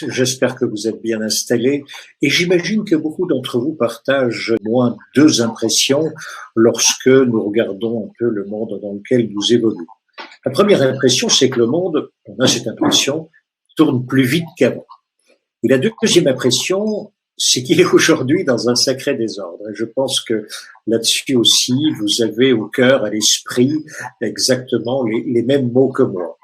J'espère que vous êtes bien installés et j'imagine que beaucoup d'entre vous partagent au moins deux impressions lorsque nous regardons un peu le monde dans lequel nous évoluons. La première impression, c'est que le monde, on a cette impression, tourne plus vite qu'avant. Et la deuxième impression, c'est qu'il est aujourd'hui dans un sacré désordre. Et je pense que là-dessus aussi, vous avez au cœur, à l'esprit, exactement les mêmes mots que moi.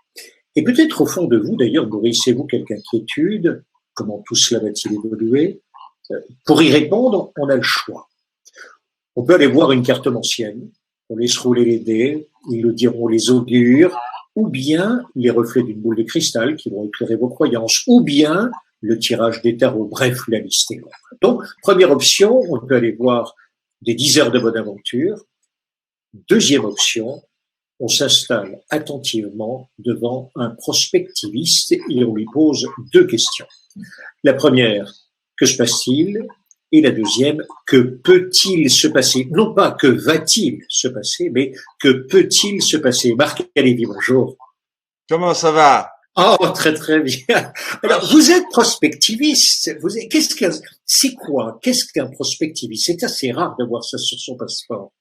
Et peut-être au fond de vous, d'ailleurs, nourrissez-vous quelque inquiétude. Comment tout cela va-t-il évoluer? Pour y répondre, on a le choix. On peut aller voir une cartomancienne, on laisse rouler les dés, ils nous diront les augures, ou bien les reflets d'une boule de cristal qui vont éclairer vos croyances, ou bien le tirage des tarots. Bref, la liste est longue. Donc, première option, on peut aller voir des 10 heures de bonne aventure. Deuxième option, on s'installe attentivement devant un prospectiviste et on lui pose deux questions. La première, que se passe-t-il? Et la deuxième, que peut-il se passer? Non pas que va-t-il se passer, mais que peut-il se passer? Marc Alévi, bonjour. Comment ça va? Oh, très très bien. Alors, vous êtes prospectiviste. C'est quoi? Qu'est-ce qu'un prospectiviste? C'est assez rare d'avoir ça sur son passeport.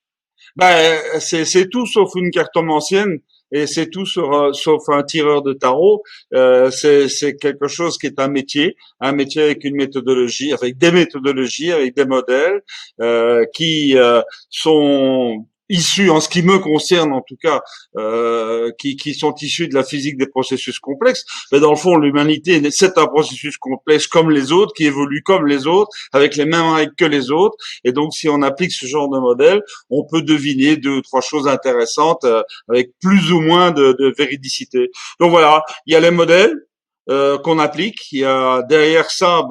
C'est tout sauf une cartomancienne et c'est tout sauf un tireur de tarot. C'est quelque chose qui est un métier avec une méthodologie, avec des méthodologies, avec des modèles qui sont issus, en ce qui me concerne en tout cas, qui sont issus de la physique des processus complexes. Mais dans le fond, l'humanité, c'est un processus complexe comme les autres, qui évolue comme les autres, avec les mêmes règles que les autres. Et donc, si on applique ce genre de modèle, on peut deviner deux ou trois choses intéressantes avec plus ou moins de véridicité. Donc voilà, il y a les modèles qu'on applique. Il y a derrière ça,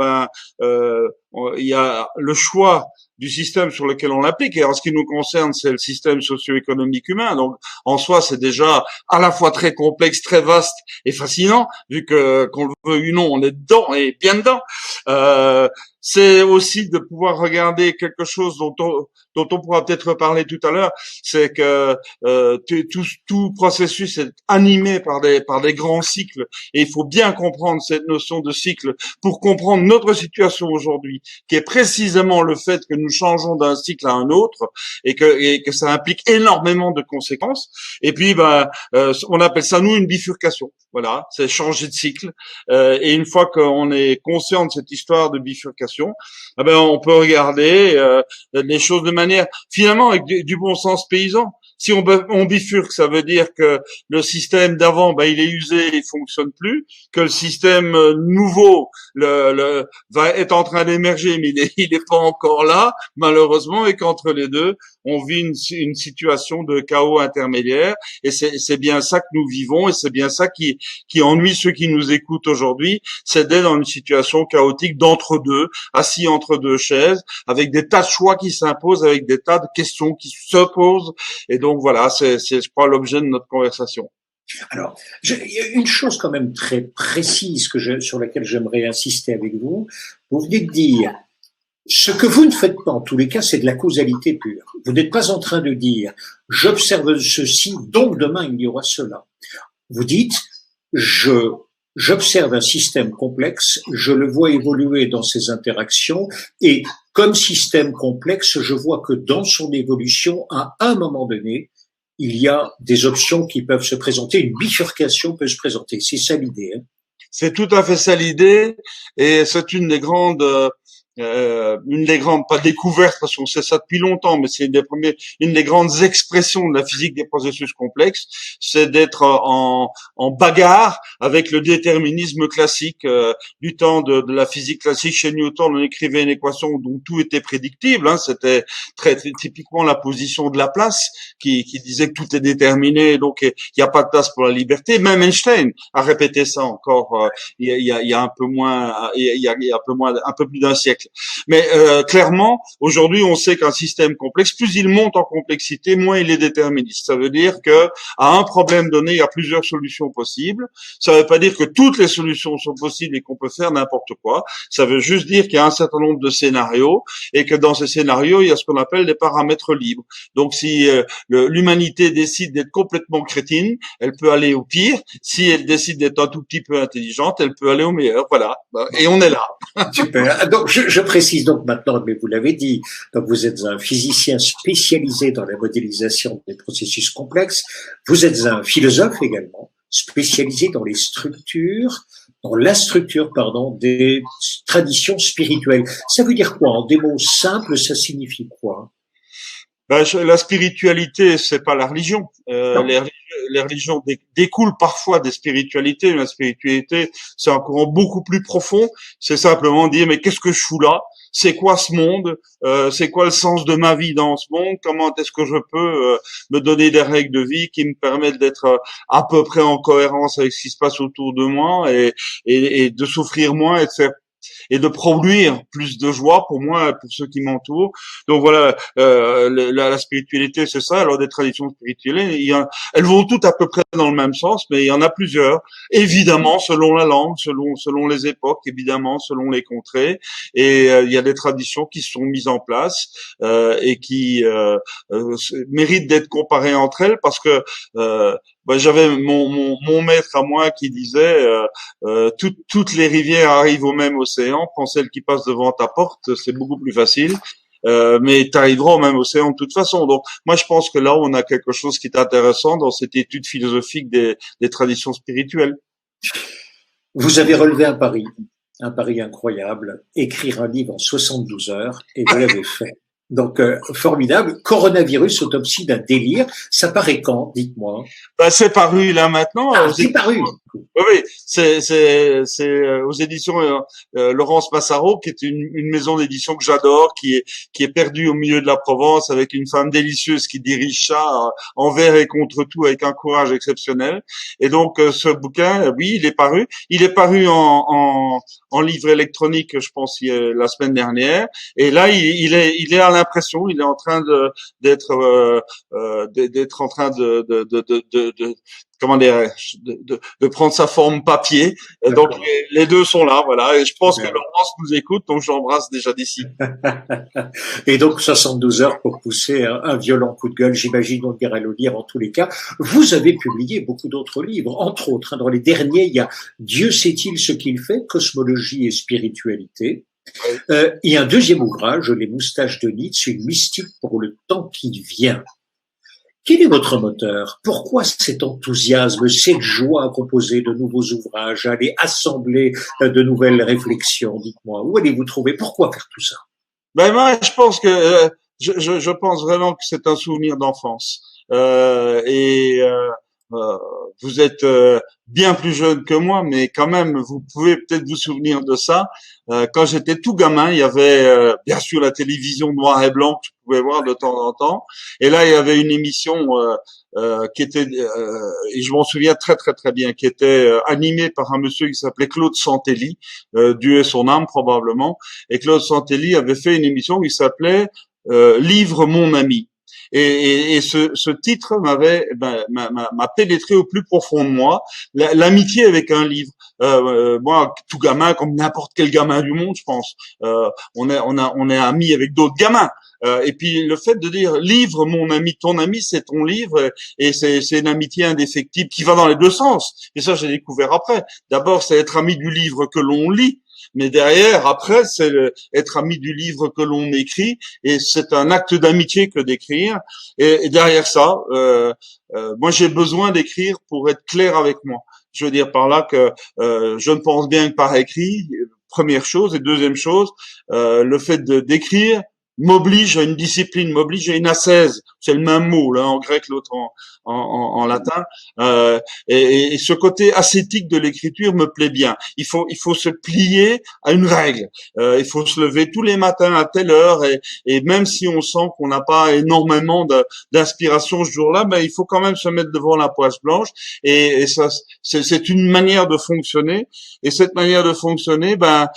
il y a le choix du système sur lequel on l'applique. Et en ce qui nous concerne, c'est le système socio-économique humain. Donc, en soi, c'est déjà à la fois très complexe, très vaste et fascinant, vu que, qu'on le veuille ou non, on est dedans et bien dedans. C'est aussi de pouvoir regarder quelque chose dont on pourra peut-être parler tout à l'heure, c'est que tout processus est animé par des grands cycles, et il faut bien comprendre cette notion de cycle pour comprendre notre situation aujourd'hui, qui est précisément le fait que nous changeons d'un cycle à un autre et que ça implique énormément de conséquences. Et puis on appelle ça nous une bifurcation. Voilà, c'est changer de cycle. Et une fois qu'on est conscient de cette histoire de bifurcation, on peut regarder les choses de manière finalement avec du bon sens paysan. Si on bifurque, ça veut dire que le système d'avant, il est usé, il fonctionne plus, que le système nouveau est en train d'émerger, mais il est pas encore là, malheureusement, et qu'entre les deux, on vit une situation de chaos intermédiaire, et c'est bien ça que nous vivons, et c'est bien ça qui ennuie ceux qui nous écoutent aujourd'hui, c'est d'être dans une situation chaotique d'entre-deux, assis entre deux chaises, avec des tas de choix qui s'imposent, avec des tas de questions qui se posent, et donc voilà, c'est je crois l'objet de notre conversation. Alors, il y a une chose quand même très précise sur laquelle j'aimerais insister avec vous. Vous venez de dire, ce que vous ne faites pas en tous les cas, c'est de la causalité pure. Vous n'êtes pas en train de dire, j'observe ceci, donc demain il y aura cela. Vous dites, j'observe un système complexe, je le vois évoluer dans ses interactions et comme système complexe, je vois que dans son évolution, à un moment donné, il y a des options qui peuvent se présenter, une bifurcation peut se présenter. C'est ça l'idée. Hein. C'est tout à fait ça l'idée, et c'est une des grandes pas découvertes parce qu'on sait ça depuis longtemps, mais c'est une des grandes expressions de la physique des processus complexes, c'est d'être en bagarre avec le déterminisme classique du temps de la physique classique. Chez Newton, on écrivait une équation dont tout était prédictible, hein, c'était très typiquement la position de Laplace qui disait que tout est déterminé, donc il n'y a pas de place pour la liberté. Même Einstein a répété ça encore il y a un peu moins, un peu plus d'un siècle. Mais clairement, aujourd'hui, on sait qu'un système complexe, plus il monte en complexité, moins il est déterministe. Ça veut dire que à un problème donné, il y a plusieurs solutions possibles. Ça ne veut pas dire que toutes les solutions sont possibles et qu'on peut faire n'importe quoi. Ça veut juste dire qu'il y a un certain nombre de scénarios et que dans ces scénarios, il y a ce qu'on appelle des paramètres libres. Donc, si l'humanité décide d'être complètement crétine, elle peut aller au pire. Si elle décide d'être un tout petit peu intelligente, elle peut aller au meilleur. Voilà. Et on est là. Super. Donc, je précise donc maintenant, mais vous l'avez dit, donc vous êtes un physicien spécialisé dans la modélisation des processus complexes. Vous êtes un philosophe également, spécialisé dans la structure, des traditions spirituelles. Ça veut dire quoi? En des mots simples, ça signifie quoi? La spiritualité, c'est pas la religion. Les religions découlent parfois des spiritualités. La spiritualité, c'est un courant beaucoup plus profond. C'est simplement dire, mais qu'est-ce que je fous là? C'est quoi ce monde? C'est quoi le sens de ma vie dans ce monde? Comment est-ce que je peux me donner des règles de vie qui me permettent d'être à peu près en cohérence avec ce qui se passe autour de moi et de souffrir moins et de produire plus de joie pour moi et pour ceux qui m'entourent. Donc voilà, la spiritualité, c'est ça. Alors des traditions spirituelles, elles vont toutes à peu près dans le même sens, mais il y en a plusieurs. Évidemment, selon la langue, selon les époques, évidemment, selon les contrées. Et il y a des traditions qui sont mises en place et qui méritent d'être comparées entre elles parce que j'avais mon maître à moi qui disait toutes les rivières arrivent au même océan, prends celle qui passe devant ta porte, c'est beaucoup plus facile. Mais tu arriveras au même océan de toute façon. Donc moi je pense que là on a quelque chose qui est intéressant dans cette étude philosophique des traditions spirituelles. Vous avez relevé un pari incroyable, écrire un livre en 72 heures, et vous l'avez fait. Donc, formidable. Coronavirus, autopsie d'un délire. Ça paraît quand, dites-moi? C'est paru là maintenant. C'est paru. Oui, c'est aux éditions Laurence Massaro, qui est une maison d'édition que j'adore, qui est perdue au milieu de la Provence avec une femme délicieuse qui dirige ça envers et contre tout avec un courage exceptionnel. Et donc ce bouquin, oui, il est paru. Il est paru en livre électronique, je pense, la semaine dernière. Et là, il est à l'impression, il est en train d'être en train de comment dire, de prendre sa forme papier. Donc les deux sont là, voilà. Et je pense que Laurence nous écoute, donc j'embrasse déjà d'ici. Et donc 72 heures pour pousser un violent coup de gueule, j'imagine, on ira le lire en tous les cas. Vous avez publié beaucoup d'autres livres, entre autres, dans les derniers, il y a Dieu sait-il ce qu'il fait, cosmologie et spiritualité. Il y a un deuxième ouvrage, Les moustaches de Nietzsche, une mystique pour le temps qui vient. Quel est votre moteur? Pourquoi cet enthousiasme, cette joie à composer de nouveaux ouvrages, à aller assembler de nouvelles réflexions? Dites-moi, où allez-vous trouver? Pourquoi faire tout ça? Moi, je pense que je pense vraiment que c'est un souvenir d'enfance. Vous êtes bien plus jeune que moi, mais quand même, vous pouvez peut-être vous souvenir de ça. Quand j'étais tout gamin, il y avait bien sûr la télévision noir et blanc que je pouvais voir de temps en temps. Et là, il y avait une émission qui était, et je m'en souviens très très très bien, qui était animée par un monsieur qui s'appelait Claude Santelli, Dieu ait son âme probablement. Et Claude Santelli avait fait une émission qui s'appelait Livre mon ami. Et ce titre m'a pénétré au plus profond de moi, l'amitié avec un livre. Moi, tout gamin, comme n'importe quel gamin du monde, je pense, on est amis avec d'autres gamins. Et puis le fait de dire livre mon ami, ton ami c'est ton livre, et c'est une amitié indéfectible qui va dans les deux sens. Et ça j'ai découvert après. D'abord c'est être ami du livre que l'on lit. Mais derrière, après, c'est être ami du livre que l'on écrit, et c'est un acte d'amitié que d'écrire. Et derrière ça, moi j'ai besoin d'écrire pour être clair avec moi. Je veux dire par là que je ne pense bien que par écrit, première chose, et deuxième chose, le fait d'écrire m'oblige à une discipline, m'oblige à une ascèse. c'est le même mot, l'un en grec, l'autre en latin. Et ce côté ascétique de l'écriture me plaît bien. Il faut se plier à une règle. Il faut se lever tous les matins à telle heure, et même si on sent qu'on n'a pas énormément d'inspiration ce jour-là, ben il faut quand même se mettre devant la page blanche. Et ça, c'est une manière de fonctionner. Et cette manière de fonctionner, ben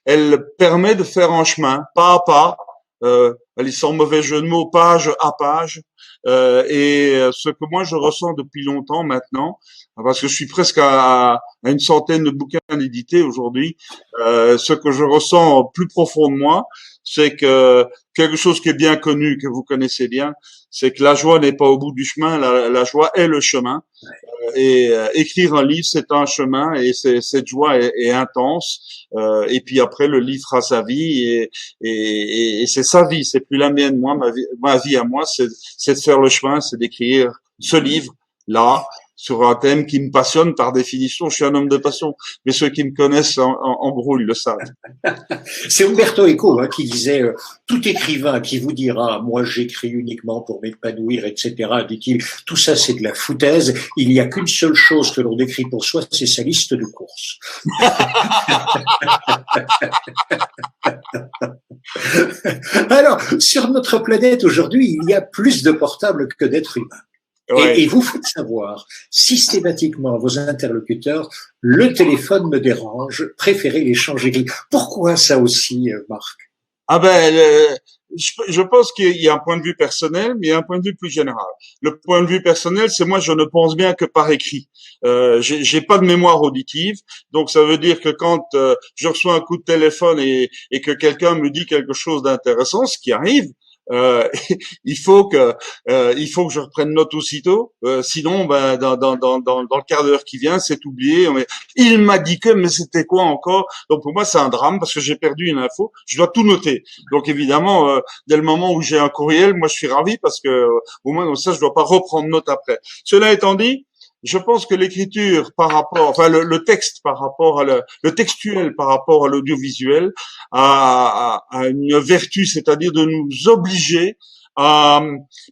elle permet de faire un chemin, pas à pas. Allez, sans mauvais jeu de mots, page à page. Et ce que moi je ressens depuis longtemps maintenant, parce que je suis presque à une centaine de bouquins édités aujourd'hui, ce que je ressens plus profond de moi, c'est que quelque chose qui est bien connu, que vous connaissez bien, c'est que la joie n'est pas au bout du chemin, la joie est le chemin. Et écrire un livre, c'est un chemin, et cette joie est intense. Et puis après, le livre fera sa vie, et c'est sa vie, c'est plus la mienne. Moi, ma vie à moi, c'est de faire le chemin, c'est d'écrire ce livre là sur un thème qui me passionne par définition. Je suis un homme de passion, mais ceux qui me connaissent en gros, ils le savent. C'est Umberto Eco qui disait tout écrivain qui vous dira moi j'écris uniquement pour m'épanouir, etc. dit-il, tout ça c'est de la foutaise. Il n'y a qu'une seule chose que l'on écrit pour soi, c'est sa liste de courses. Alors, sur notre planète aujourd'hui, il y a plus de portables que d'êtres humains. Ouais. Et vous faites savoir systématiquement à vos interlocuteurs, le téléphone me dérange, préférez l'échange écrit. Pourquoi ça aussi, Marc? Ah ben, je pense qu'il y a un point de vue personnel, mais il y a un point de vue plus général. Le point de vue personnel, c'est moi, je ne pense bien que par écrit. J'ai pas de mémoire auditive, donc ça veut dire que quand je reçois un coup de téléphone et que quelqu'un me dit quelque chose d'intéressant, ce qui arrive, il faut que je reprenne note aussitôt, sinon ben dans le quart d'heure qui vient c'est oublié. Il m'a dit que, mais c'était quoi encore? Donc pour moi c'est un drame parce que j'ai perdu une info, je dois tout noter. Donc évidemment dès le moment où j'ai un courriel, moi je suis ravi parce que au moins comme ça je dois pas reprendre note après. Cela étant dit, je pense que l'écriture par rapport, enfin le texte par rapport à le textuel par rapport à l'audiovisuel a une vertu, c'est-à-dire de nous obliger à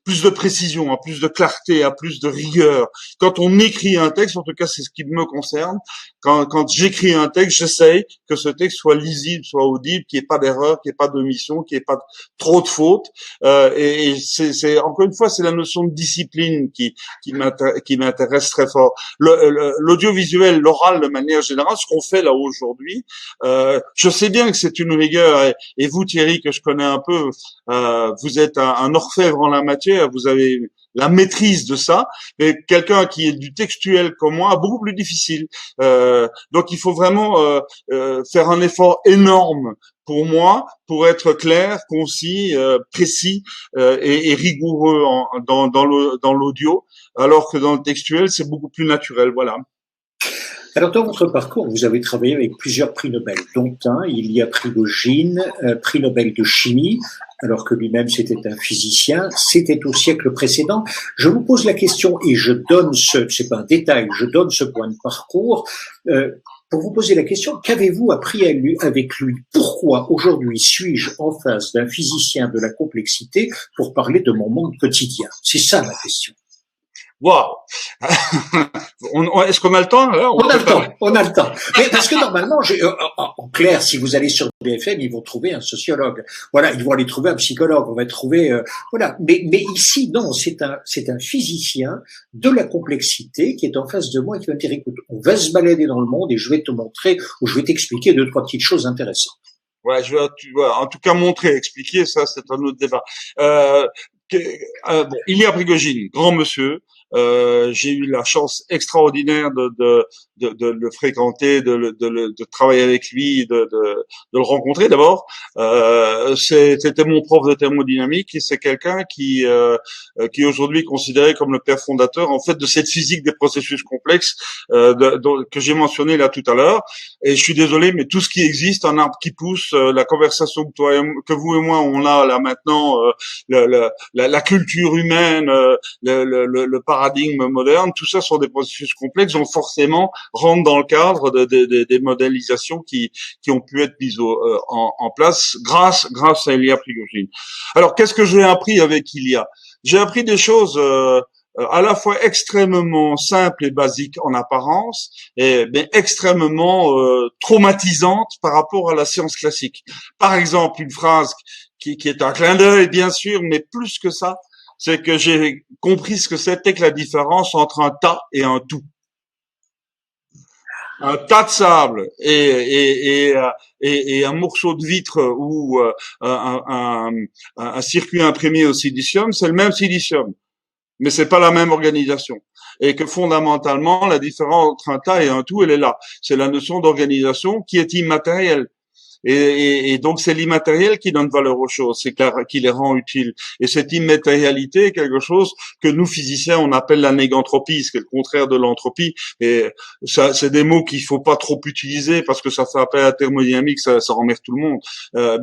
plus de précision, à plus de clarté, à plus de rigueur. Quand on écrit un texte, en tout cas c'est ce qui me concerne, quand j'écris un texte, j'essaye que ce texte soit lisible, soit audible, qu'il n'y ait pas d'erreur, qu'il n'y ait pas d'omission, qu'il n'y ait pas trop de fautes. Et c'est encore une fois, c'est la notion de discipline qui m'intéresse très fort. L'audiovisuel, l'oral de manière générale, ce qu'on fait là aujourd'hui, je sais bien que c'est une rigueur. Et vous, Thierry, que je connais un peu, vous êtes un orfèvre en la matière, vous avez la maîtrise de ça, mais quelqu'un qui est du textuel comme moi a beaucoup plus difficile. Donc il faut vraiment faire un effort énorme pour moi pour être clair, concis, précis et rigoureux dans l'audio, alors que dans le textuel c'est beaucoup plus naturel. Voilà. Alors, dans votre parcours, vous avez travaillé avec plusieurs prix Nobel, dont un, il y a Prigogine, prix Nobel de chimie, alors que lui-même c'était un physicien, c'était au siècle précédent. Je vous pose la question et je donne c'est pas un détail, je donne ce point de parcours, pour vous poser la question, qu'avez-vous appris avec lui? Pourquoi aujourd'hui suis-je en face d'un physicien de la complexité pour parler de mon monde quotidien? C'est ça ma question. Waouh. Est-ce qu'on a le temps là? On a le temps. Mais parce que normalement, en clair, si vous allez sur BFM, ils vont trouver un sociologue. Voilà, ils vont aller trouver un psychologue. On va trouver, voilà. Mais ici, non, c'est un physicien de la complexité qui est en face de moi et qui va me dire, écoute, on va se balader dans le monde et je vais te montrer ou je vais t'expliquer 2-3 petites choses intéressantes. Ouais, je vais en tout cas montrer, expliquer, ça, c'est un autre débat. Bon, Ilya Prigogine, grand monsieur. J'ai eu la chance extraordinaire de le fréquenter, de travailler avec lui, de le rencontrer d'abord. C'était mon prof de thermodynamique et c'est quelqu'un qui est aujourd'hui considéré comme le père fondateur en fait de cette physique des processus complexes que j'ai mentionné là tout à l'heure. Et je suis désolé, mais tout ce qui existe, un arbre qui pousse, la conversation que vous et moi on a là maintenant, la culture humaine, le paradigme paradigmes modernes, tout ça sont des processus complexes, donc forcément rentrent dans le cadre des modélisations qui ont pu être mises en place grâce à Ilya Prigogine. Alors, qu'est-ce que j'ai appris avec Ilya? J'ai appris des choses à la fois extrêmement simples et basiques en apparence, mais extrêmement traumatisantes par rapport à la science classique. Par exemple, une phrase qui est un clin d'œil, bien sûr, mais plus que ça, c'est que j'ai compris ce que c'était que la différence entre un tas et un tout. Un tas de sable et un morceau de vitre ou un circuit imprimé au silicium, c'est le même silicium, mais c'est pas la même organisation. Et que fondamentalement, la différence entre un tas et un tout, elle est là. C'est la notion d'organisation qui est immatérielle. Et donc c'est l'immatériel qui donne valeur aux choses, c'est qui les rend utiles. Et cette immatérialité est quelque chose que nous physiciens on appelle la négantropie, ce qui est le contraire de l'entropie. Et ça, c'est des mots qu'il faut pas trop utiliser parce que ça fait appel à la thermodynamique, ça emmerde tout le monde.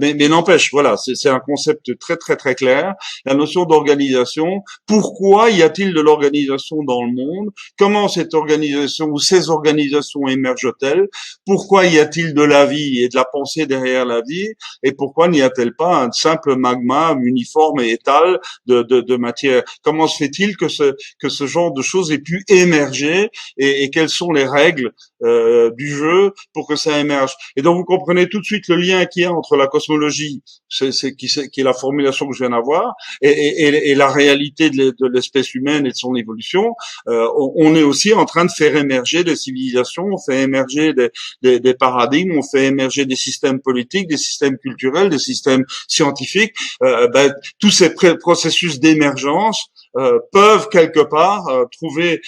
Mais n'empêche, voilà, c'est un concept très très très clair. La notion d'organisation. Pourquoi y a-t-il de l'organisation dans le monde? Comment cette organisation ou ces organisations émergent-elles? Pourquoi y a-t-il de la vie et de la pensée derrière la vie, et pourquoi n'y a-t-elle pas un simple magma uniforme et étal de matière? Comment se fait-il que ce genre de choses ait pu émerger, et quelles sont les règles du jeu pour que ça émerge? Et donc vous comprenez tout de suite le lien qu'il y a entre la cosmologie, qui est la formulation que je viens d'avoir, et la réalité de l'espèce humaine et de son évolution. On est aussi en train de faire émerger des civilisations, on fait émerger des paradigmes, on fait émerger des systèmes politiques, des systèmes culturels, des systèmes scientifiques. Tous ces processus d'émergence peuvent quelque part trouver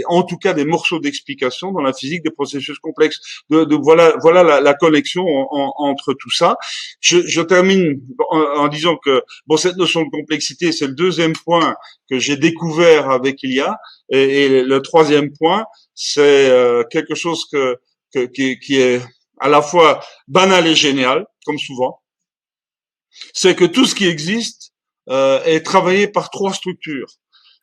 en tout cas des morceaux d'explication dans la physique des processus complexes. Voilà la connexion entre tout ça. Je termine en disant que cette notion de complexité, c'est le deuxième point que j'ai découvert avec Ilya, et le troisième point, c'est quelque chose qui est à la fois banal et génial, comme souvent. C'est que tout ce qui existe est travaillé par trois structures.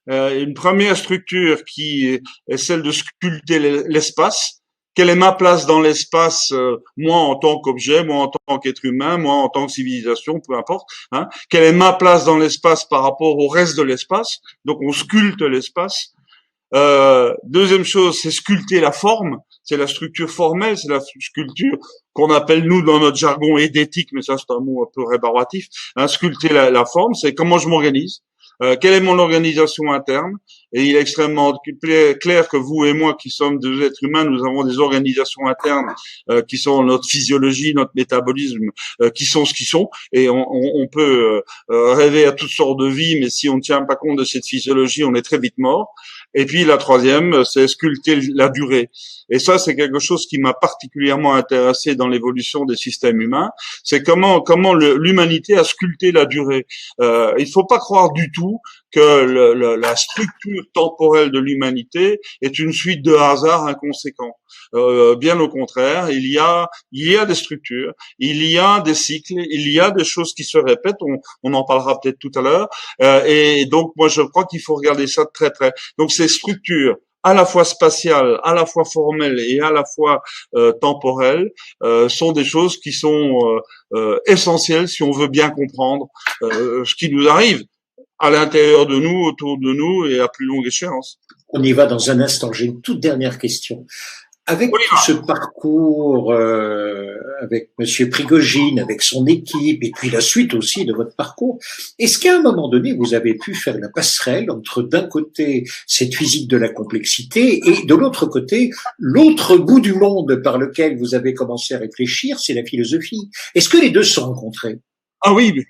Une première structure qui est celle de sculpter l'espace. Quelle est ma place dans l'espace, moi en tant qu'objet, moi en tant qu'être humain, moi en tant que civilisation, peu importe. Quelle est ma place dans l'espace par rapport au reste de l'espace? Donc on sculpte l'espace. Deuxième chose, c'est sculpter la forme. C'est la structure formelle, c'est la sculpture qu'on appelle, nous, dans notre jargon, édétique, mais ça, c'est un mot un peu rébarbatif. Sculpter la forme, c'est comment je m'organise. Quelle est mon organisation interne? Et il est extrêmement clair que vous et moi, qui sommes des êtres humains, nous avons des organisations internes qui sont notre physiologie, notre métabolisme, qui sont ce qu'ils sont. Et on peut rêver à toutes sortes de vies, mais si on ne tient pas compte de cette physiologie, on est très vite mort. Et puis la troisième, c'est sculpter la durée. Et ça, c'est quelque chose qui m'a particulièrement intéressé dans l'évolution des systèmes humains. C'est comment l'humanité a sculpté la durée. Il faut pas croire du tout que la structure temporelle de l'humanité est une suite de hasards inconséquents. Bien au contraire, il y a des structures, il y a des cycles, il y a des choses qui se répètent. On en parlera peut-être tout à l'heure. Et donc, moi, je crois qu'il faut regarder ça de très près. Donc, ces structures à la fois spatiales, à la fois formelles et à la fois temporelles, sont des choses qui sont essentielles si on veut bien comprendre ce qui nous arrive à l'intérieur de nous, autour de nous et à plus longue échéance. On y va dans un instant. J'ai une toute dernière question. Avec tout ce parcours, avec Monsieur Prigogine, avec son équipe, et puis la suite aussi de votre parcours, est-ce qu'à un moment donné, vous avez pu faire la passerelle entre, d'un côté, cette physique de la complexité, et de l'autre côté, l'autre bout du monde par lequel vous avez commencé à réfléchir, c'est la philosophie. Est-ce que les deux se sont rencontrés? Ah oui.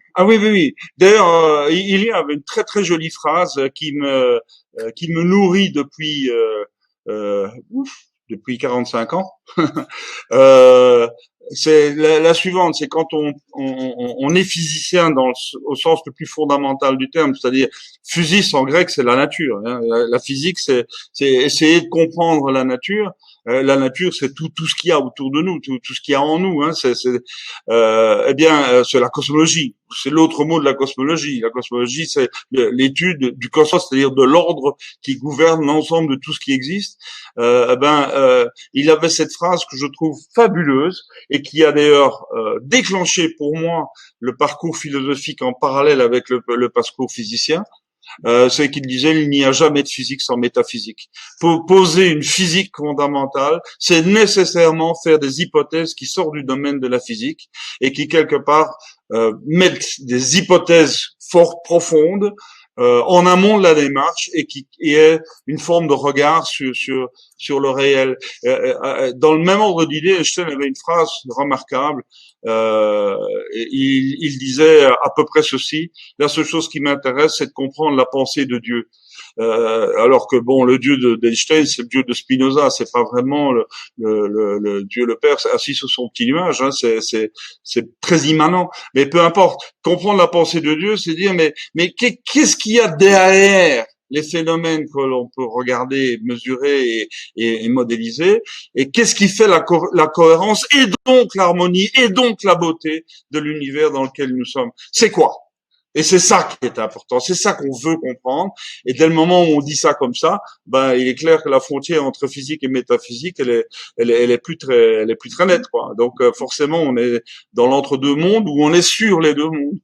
D'ailleurs, il y avait une très très jolie phrase qui me nourrit depuis 45 ans. Euh, c'est la suivante, c'est quand on est physicien au sens le plus fondamental du terme, c'est-à-dire physis en grec, c'est la nature. Hein. La physique, c'est essayer de comprendre la nature. La nature, c'est tout ce qu'il y a autour de nous, tout ce qu'il y a en nous. Hein. C'est la cosmologie. C'est l'autre mot de la cosmologie. La cosmologie, c'est l'étude du cosmos, c'est-à-dire de l'ordre qui gouverne l'ensemble de tout ce qui existe. Il avait cette phrase que je trouve fabuleuse et qui a d'ailleurs déclenché pour moi le parcours philosophique en parallèle avec le parcours physicien. C'est qu'il disait il n'y a jamais de physique sans métaphysique. Pour poser une physique fondamentale, c'est nécessairement faire des hypothèses qui sortent du domaine de la physique et qui quelque part mettent des hypothèses fort profondes en amont de la démarche et qui est une forme de regard sur le réel. Dans le même ordre d'idée, Einstein avait une phrase remarquable. Il disait à peu près ceci: la seule chose qui m'intéresse, c'est de comprendre la pensée de Dieu. Alors que bon, le Dieu d'Einstein, c'est le Dieu de Spinoza, c'est pas vraiment le Dieu le Père assis sur son petit nuage, hein, c'est très immanent. Mais peu importe, comprendre la pensée de Dieu, c'est dire mais qu'est-ce qu'il y a derrière les phénomènes que l'on peut regarder, mesurer et modéliser, et qu'est-ce qui fait la cohérence et donc l'harmonie et donc la beauté de l'univers dans lequel nous sommes. C'est quoi? Et c'est ça qui est important, c'est ça qu'on veut comprendre. Et dès le moment où on dit ça comme ça, il est clair que la frontière entre physique et métaphysique, elle est plus très nette, quoi. Donc forcément, on est dans l'entre-deux mondes où on est sur les deux mondes.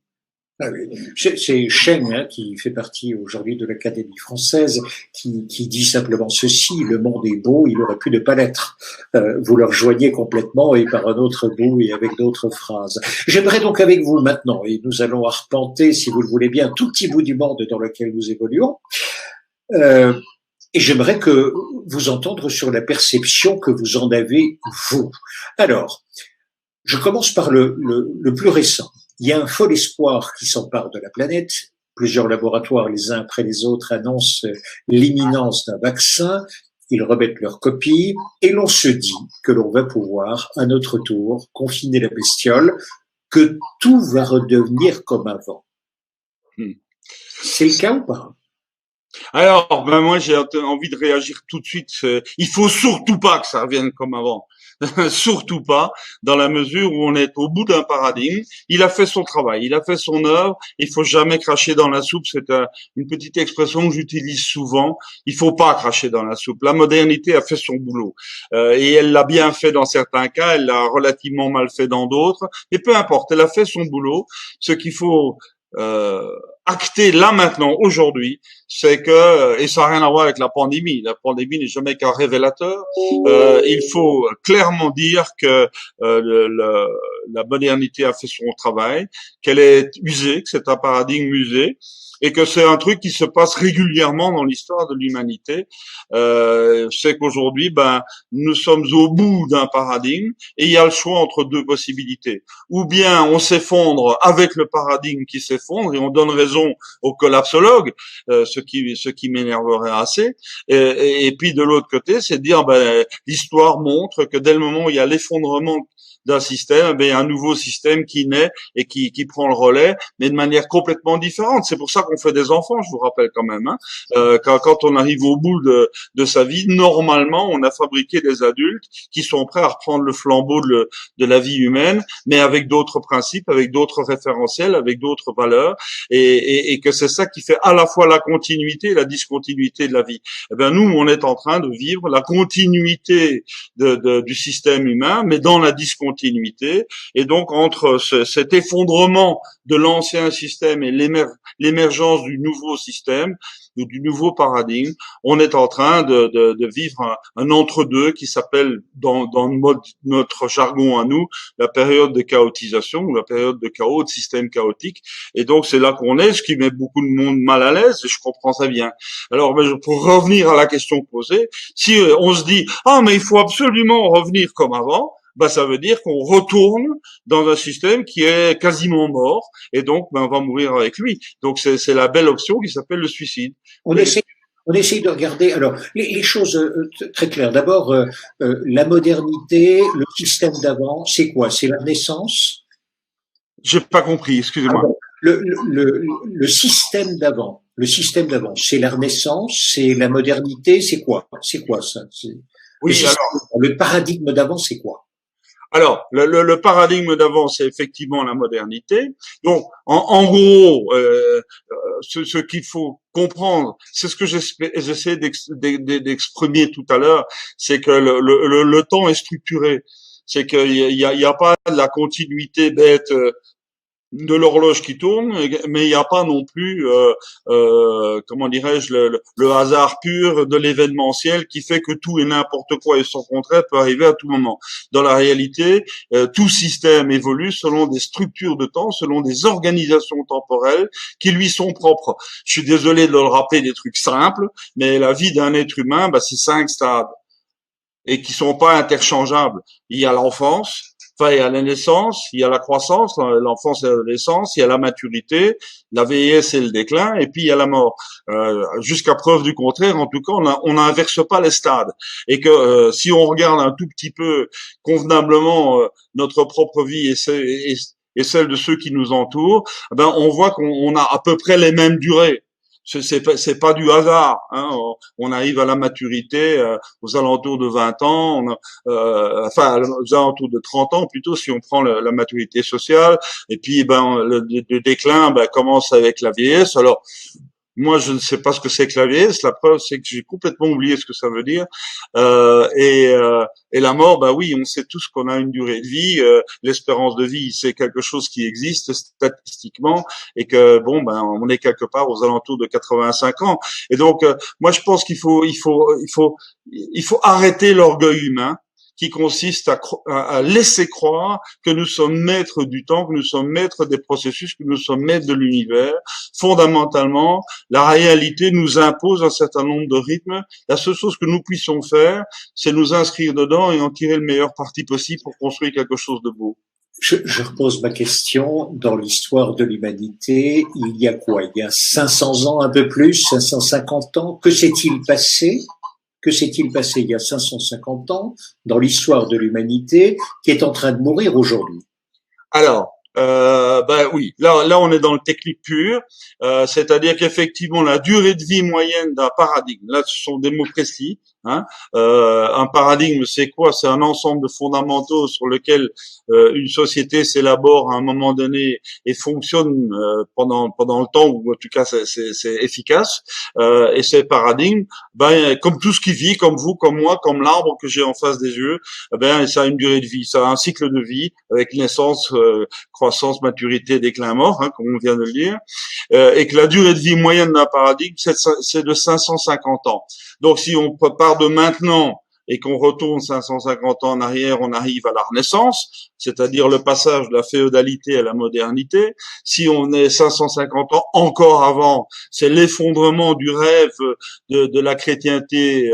Ah oui. C'est Cheng, hein, qui fait partie aujourd'hui de l'Académie française, qui dit simplement ceci: le monde est beau, il aurait pu ne pas l'être. Vous le rejoignez complètement, et par un autre bout et avec d'autres phrases. J'aimerais donc avec vous maintenant, et nous allons arpenter, si vous le voulez bien, un tout petit bout du monde dans lequel nous évoluons, et j'aimerais que vous entendre sur la perception que vous en avez, vous. Alors, je commence par le plus récent. Il y a un fol espoir qui s'empare de la planète. Plusieurs laboratoires, les uns après les autres, annoncent l'imminence d'un vaccin. Ils remettent leurs copies et l'on se dit que l'on va pouvoir, à notre tour, confiner la bestiole, que tout va redevenir comme avant. C'est le cas ou pas? Alors, moi, j'ai envie de réagir tout de suite. Il faut surtout pas que ça revienne comme avant. Surtout pas, dans la mesure où on est au bout d'un paradigme. Il a fait son travail, il a fait son œuvre. Il faut jamais cracher dans la soupe. C'est une petite expression que j'utilise souvent. Il faut pas cracher dans la soupe. La modernité a fait son boulot et elle l'a bien fait dans certains cas. Elle l'a relativement mal fait dans d'autres. Mais peu importe, elle a fait son boulot. Ce qu'il faut acter là maintenant, aujourd'hui, c'est que, et ça n'a rien à voir avec la pandémie n'est jamais qu'un révélateur, il faut clairement dire que la modernité a fait son travail, qu'elle est usée, que c'est un paradigme usé, et que c'est un truc qui se passe régulièrement dans l'histoire de l'humanité. C'est qu'aujourd'hui, nous sommes au bout d'un paradigme, et il y a le choix entre deux possibilités. Ou bien on s'effondre avec le paradigme qui s'effondre, et on donne raison aux collapsologues, ce qui m'énerverait assez. Et puis de l'autre côté, c'est de dire, l'histoire montre que dès le moment où il y a l'effondrement d'un système, il y a un nouveau système qui naît et qui prend le relais, mais de manière complètement différente. C'est pour ça qu'on fait des enfants, je vous rappelle quand même. Hein. Quand on arrive au bout de sa vie, normalement, on a fabriqué des adultes qui sont prêts à reprendre le flambeau de la vie humaine, mais avec d'autres principes, avec d'autres référentiels, avec d'autres valeurs, et que c'est ça qui fait à la fois la continuité et la discontinuité de la vie. Nous, on est en train de vivre la continuité du système humain, mais dans la discontinuité. Et donc, entre cet effondrement de l'ancien système et l'émergence du nouveau système, ou du nouveau paradigme, on est en train de vivre un entre-deux qui s'appelle, dans notre jargon à nous, la période de chaotisation, ou la période de chaos, de système chaotique. Et donc, c'est là qu'on est, ce qui met beaucoup de monde mal à l'aise, et je comprends ça bien. Alors, pour revenir à la question posée, si on se dit, mais il faut absolument revenir comme avant, ça veut dire qu'on retourne dans un système qui est quasiment mort, et donc on va mourir avec lui. Donc c'est la belle option qui s'appelle le suicide. On essaie On essaye de regarder. Alors, les choses très claires. D'abord, la modernité, le système d'avant, c'est quoi? C'est la Renaissance. J'ai pas compris, Ah excusez-moi. bon. Le système d'avant. Le système d'avant, c'est la Renaissance, c'est la modernité, c'est quoi? C'est quoi ça? Le Oui, système, le paradigme d'avant, c'est quoi? alors, le paradigme d'avant, c'est effectivement la modernité. Donc, en gros, ce qu'il faut comprendre, c'est ce que j'essaie d'exprimer tout à l'heure, c'est que le temps est structuré. C'est qu'il y a pas de la continuité bête de l'horloge qui tourne, mais il n'y a pas non plus, comment dirais-je, le hasard pur de l'événementiel qui fait que tout et n'importe quoi et son contraire peut arriver à tout moment. Dans la réalité, tout système évolue selon des structures de temps, selon des organisations temporelles qui lui sont propres. Je suis désolé de le rappeler des trucs simples, mais la vie d'un être humain, bah, c'est 5 stades et qui sont pas interchangeables. Il y a l'enfance, enfin il y a la naissance, il y a la croissance, l'enfance et l'adolescence, il y a la maturité, la vieillesse et le déclin, et puis il y a la mort. Jusqu'à preuve du contraire, en tout cas, on n'inverse pas les stades. Et que si on regarde un tout petit peu convenablement notre propre vie et celle de ceux qui nous entourent, ben on voit qu'on a à peu près les mêmes durées. C'est pas du hasard. Hein. On arrive à la maturité aux alentours de 20 ans, enfin aux alentours de 30 ans plutôt si on prend la maturité sociale. Et puis ben le déclin ben, commence avec la vieillesse. Alors moi, je ne sais pas ce que c'est que la vieillesse. La preuve, c'est que j'ai complètement oublié ce que ça veut dire. Et la mort, bah oui, on sait tous qu'on a une durée de vie. L'espérance de vie, c'est quelque chose qui existe statistiquement, et que bon, ben, on est quelque part aux alentours de 85 ans. Et donc, moi, je pense il faut arrêter l'orgueil humain qui consiste à laisser croire que nous sommes maîtres du temps, que nous sommes maîtres des processus, que nous sommes maîtres de l'univers. Fondamentalement, la réalité nous impose un certain nombre de rythmes. La seule chose que nous puissions faire, c'est nous inscrire dedans et en tirer le meilleur parti possible pour construire quelque chose de beau. Je repose ma question. Dans l'histoire de l'humanité, il y a quoi? Il y a 500 ans, un peu plus, 550 ans. Que s'est-il passé? Que s'est-il passé il y a 550 ans dans l'histoire de l'humanité qui est en train de mourir aujourd'hui? Alors, ben oui, là on est dans le technique pur, c'est-à-dire qu'effectivement la durée de vie moyenne d'un paradigme, là ce sont des mots précis, hein, un paradigme c'est quoi? C'est un ensemble de fondamentaux sur lesquels une société s'élabore à un moment donné et fonctionne pendant le temps, ou en tout cas c'est efficace, et ces paradigmes, ben comme tout ce qui vit, comme vous, comme moi, comme l'arbre que j'ai en face des yeux, ben ça a une durée de vie, ça a un cycle de vie avec naissance, croissance, maturité, déclin, mort, hein, comme on vient de le dire, et que la durée de vie moyenne d'un paradigme, c'est de 550 ans. Donc, si on part de maintenant et qu'on retourne 550 ans en arrière, on arrive à la Renaissance, c'est-à-dire le passage de la féodalité à la modernité. Si on est 550 ans encore avant, c'est l'effondrement du rêve de la chrétienté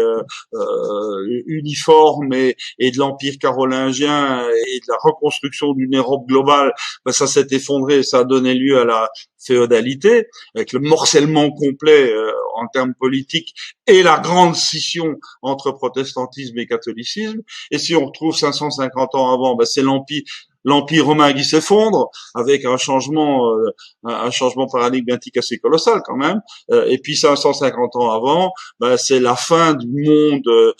uniforme et de l'empire carolingien et de la reconstruction d'une Europe globale. Ben ça s'est effondré, ça a donné lieu à la féodalité, avec le morcellement complet en termes politiques et la grande scission entre protestantisme et catholicisme. Et si on retrouve 550 ans avant, ben c'est l'empire romain qui s'effondre avec un changement paradigmatique assez colossal quand même. Et puis 550 ans avant, ben c'est la fin du monde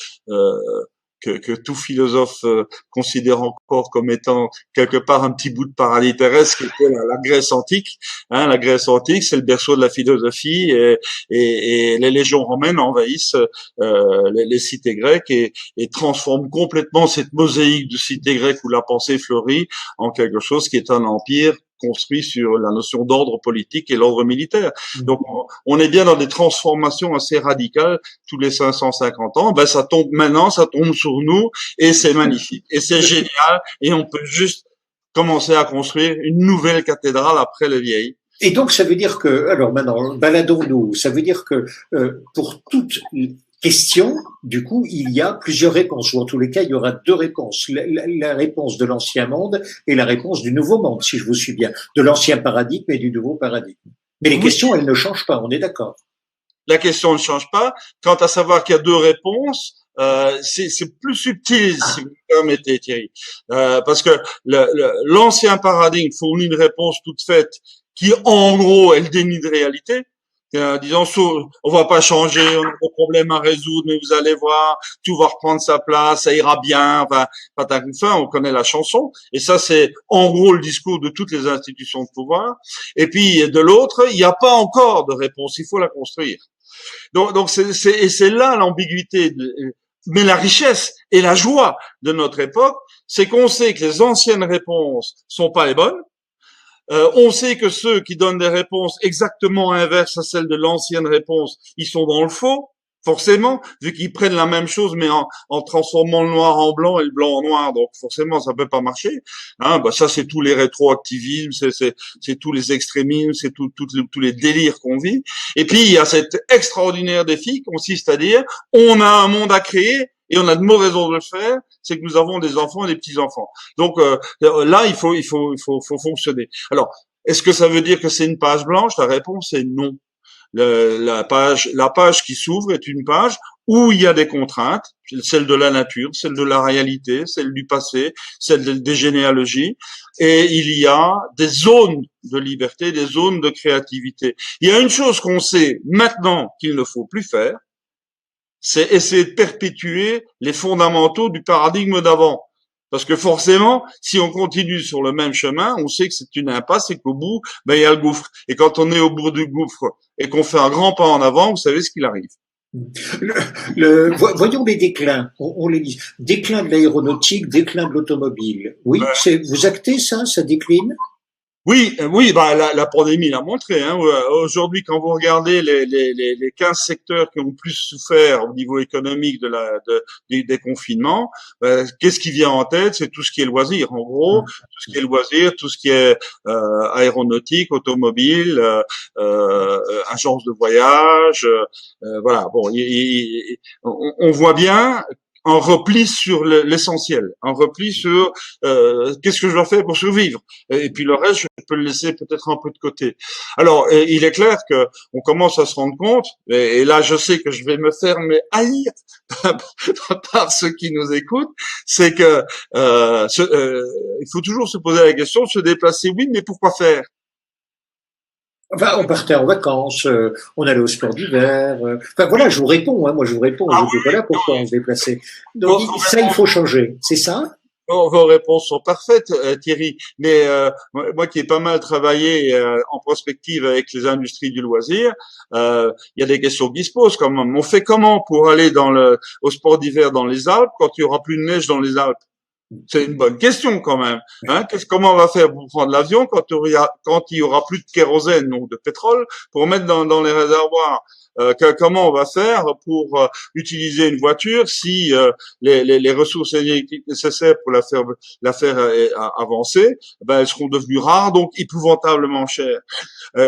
que tout philosophe considère encore comme étant quelque part un petit bout de paradis terrestre, qui était la Grèce antique. Hein, la Grèce antique, c'est le berceau de la philosophie, et les légions romaines envahissent les cités grecques et transforment complètement cette mosaïque de cités grecques où la pensée fleurit en quelque chose qui est un empire construit sur la notion d'ordre politique et l'ordre militaire. Donc, on est bien dans des transformations assez radicales tous les 550 ans. Ben, ça tombe sur nous, et c'est magnifique, et c'est génial, et on peut juste commencer à construire une nouvelle cathédrale après les vieilles. Et donc, ça veut dire que, alors maintenant, baladons-nous, ça veut dire que pour toute question, du coup, il y a plusieurs réponses, ou en tous les cas, il y aura deux réponses. La réponse de l'ancien monde et la réponse du nouveau monde, si je vous suis bien. De l'ancien paradigme et du nouveau paradigme. Mais les questions, elles ne changent pas, on est d'accord. la question ne change pas. Quant à savoir qu'il y a deux réponses, c'est plus subtil, si vous me permettez, Thierry, parce que l'ancien paradigme fournit une réponse toute faite qui, en gros, est le déni de réalité. Disons, on va pas changer, on a des problèmes à résoudre, mais vous allez voir, tout va reprendre sa place, ça ira bien, enfin, on connaît la chanson. Et ça, c'est en gros le discours de toutes les institutions de pouvoir. Et puis, de l'autre, il n'y a pas encore de réponse, il faut la construire. Donc c'est là l'ambiguïté. Mais la richesse et la joie de notre époque, c'est qu'on sait que les anciennes réponses sont pas les bonnes. On sait que ceux qui donnent des réponses exactement inverses à celles de l'ancienne réponse, ils sont dans le faux, forcément, vu qu'ils prennent la même chose mais en transformant le noir en blanc et le blanc en noir. Donc forcément, ça peut pas marcher. Ça c'est tous les rétroactivismes, c'est tous les extrémismes, c'est tous les délires qu'on vit. Et puis il y a cet extraordinaire défi qui consiste à dire on a un monde à créer. Et on a de mauvaises raisons de le faire, c'est que nous avons des enfants et des petits-enfants. Donc là, il faut fonctionner. Alors, est-ce que ça veut dire que c'est une page blanche? La réponse est non. La page qui s'ouvre est une page où il y a des contraintes, celle de la nature, celle de la réalité, celle du passé, celle des généalogies, et il y a des zones de liberté, des zones de créativité. Il y a une chose qu'on sait maintenant qu'il ne faut plus faire, c'est essayer de perpétuer les fondamentaux du paradigme d'avant. Parce que forcément, si on continue sur le même chemin, on sait que c'est une impasse et qu'au bout, il y a le gouffre. Et quand on est au bout du gouffre et qu'on fait un grand pas en avant, vous savez ce qu'il arrive. Voyons les déclins. On les dit. Déclin de l'aéronautique, déclin de l'automobile. Oui, vous actez ça décline? Oui, la pandémie l'a montré. Aujourd'hui, quand vous regardez les 15 secteurs qui ont le plus souffert au niveau économique des confinements, qu'est-ce qui vient en tête? C'est tout ce qui est loisir. En gros, tout ce qui est loisir, tout ce qui est aéronautique, automobile, agence de voyage. Voilà. Bon, on voit bien un repli sur l'essentiel, un repli sur qu'est-ce que je dois faire pour survivre. Et puis le reste, je peux le laisser peut-être un peu de côté. Alors, il est clair que on commence à se rendre compte, et là je sais que je vais me faire haïr par ceux qui nous écoutent, c'est que il faut toujours se poser la question, se déplacer, oui, mais pourquoi faire? Enfin, on partait en vacances, on allait au sport d'hiver. Voilà, je vous réponds. Moi, je vous réponds. Je dis voilà pourquoi on se déplaçait. Donc ça, il faut changer. C'est ça? Vos réponses sont parfaites, Thierry. Mais moi qui ai pas mal travaillé en prospective avec les industries du loisir, il y a des questions qui se posent quand même. On fait comment pour aller au sport d'hiver dans les Alpes quand il y aura plus de neige dans les Alpes? C'est une bonne question quand même. Comment on va faire pour prendre l'avion quand il y aura plus de kérosène, donc de pétrole, pour mettre dans les réservoirs? Comment on va faire pour utiliser une voiture si les ressources énergétiques nécessaires pour la faire avancer, elles seront devenues rares, donc épouvantablement chères.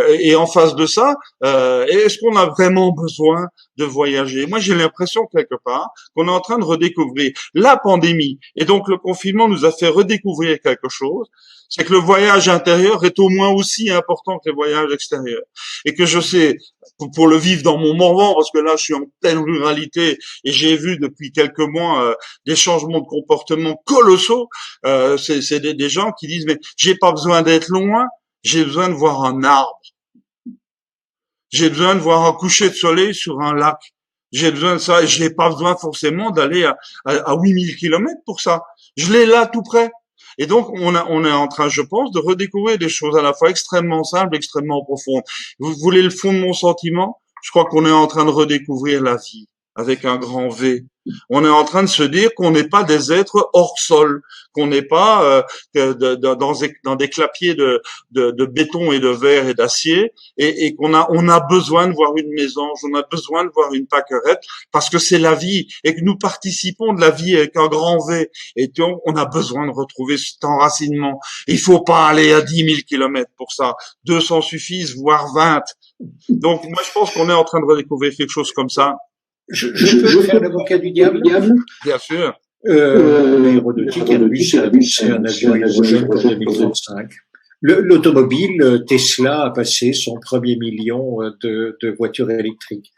Et en face de ça, est-ce qu'on a vraiment besoin de voyager? Moi, j'ai l'impression quelque part qu'on est en train de redécouvrir la pandémie, et donc le confinement nous a fait redécouvrir quelque chose, c'est que le voyage intérieur est au moins aussi important que les voyages extérieurs. Et que je sais, pour le vivre dans mon Morvan, parce que là je suis en pleine ruralité et j'ai vu depuis quelques mois des changements de comportement colossaux, c'est des gens qui disent mais j'ai pas besoin d'être loin, j'ai besoin de voir un arbre. J'ai besoin de voir un coucher de soleil sur un lac. J'ai besoin de ça et je n'ai pas besoin forcément d'aller à 8000 kilomètres pour ça. Je l'ai là tout près. Et donc, on est en train, je pense, de redécouvrir des choses à la fois extrêmement simples, extrêmement profondes. Vous voulez le fond de mon sentiment? Je crois qu'on est en train de redécouvrir la vie avec un grand V. On est en train de se dire qu'on n'est pas des êtres hors sol, qu'on n'est pas dans des clapiers de béton et de verre et d'acier, et qu'on a besoin de voir une mésange, on a besoin de voir une pâquerette, parce que c'est la vie, et que nous participons de la vie avec un grand V, et donc on a besoin de retrouver cet enracinement. Il faut pas aller à 10 000 kilomètres pour ça, 200 suffisent, voire 20. Donc moi je pense qu'on est en train de redécouvrir quelque chose comme ça. Je peux faire l'avocat du diable? Bien sûr. L'aéronautique, Airbus a annoncé un avion hydrogène pour 2035. L'automobile, Tesla a passé son premier million de voitures électriques.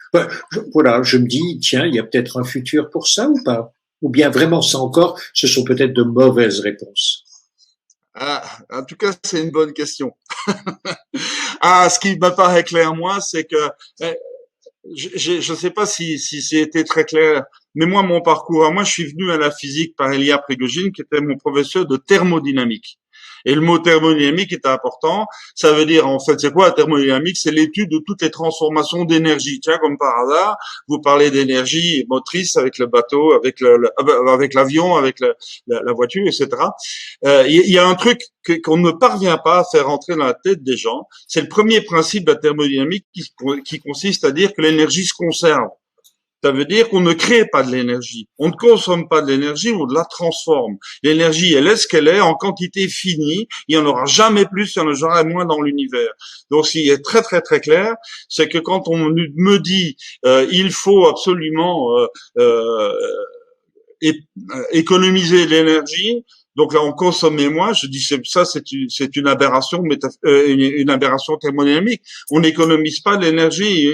Voilà, je me dis, tiens, il y a peut-être un futur pour ça ou pas? Ou bien vraiment ça encore, ce sont peut-être de mauvaises réponses. Ah, en tout cas, c'est une bonne question. Ah, ce qui me paraît clair, moi, c'est que eh, je ne sais pas si c'était très clair, mais moi, mon parcours, moi, je suis venu à la physique par Elia Prigogine, qui était mon professeur de thermodynamique. Et le mot thermodynamique est important. Ça veut dire, en fait, c'est quoi la thermodynamique? C'est l'étude de toutes les transformations d'énergie. Tiens, comme par hasard, vous parlez d'énergie motrice avec le bateau, avec l'avion, avec la voiture, etc. Il y a un truc qu'on ne parvient pas à faire entrer dans la tête des gens. C'est le premier principe de la thermodynamique qui consiste à dire que l'énergie se conserve. Ça veut dire qu'on ne crée pas de l'énergie. On ne consomme pas de l'énergie, on la transforme. L'énergie, elle est ce qu'elle est en quantité finie. Il n'y en aura jamais plus, il y en aura jamais moins dans l'univers. Donc, ce qui est très, très, très clair, c'est que quand on me dit il faut absolument économiser l'énergie. Donc là, on consommait moins. Je dis ça, c'est une aberration, une aberration thermodynamique. On n'économise pas de l'énergie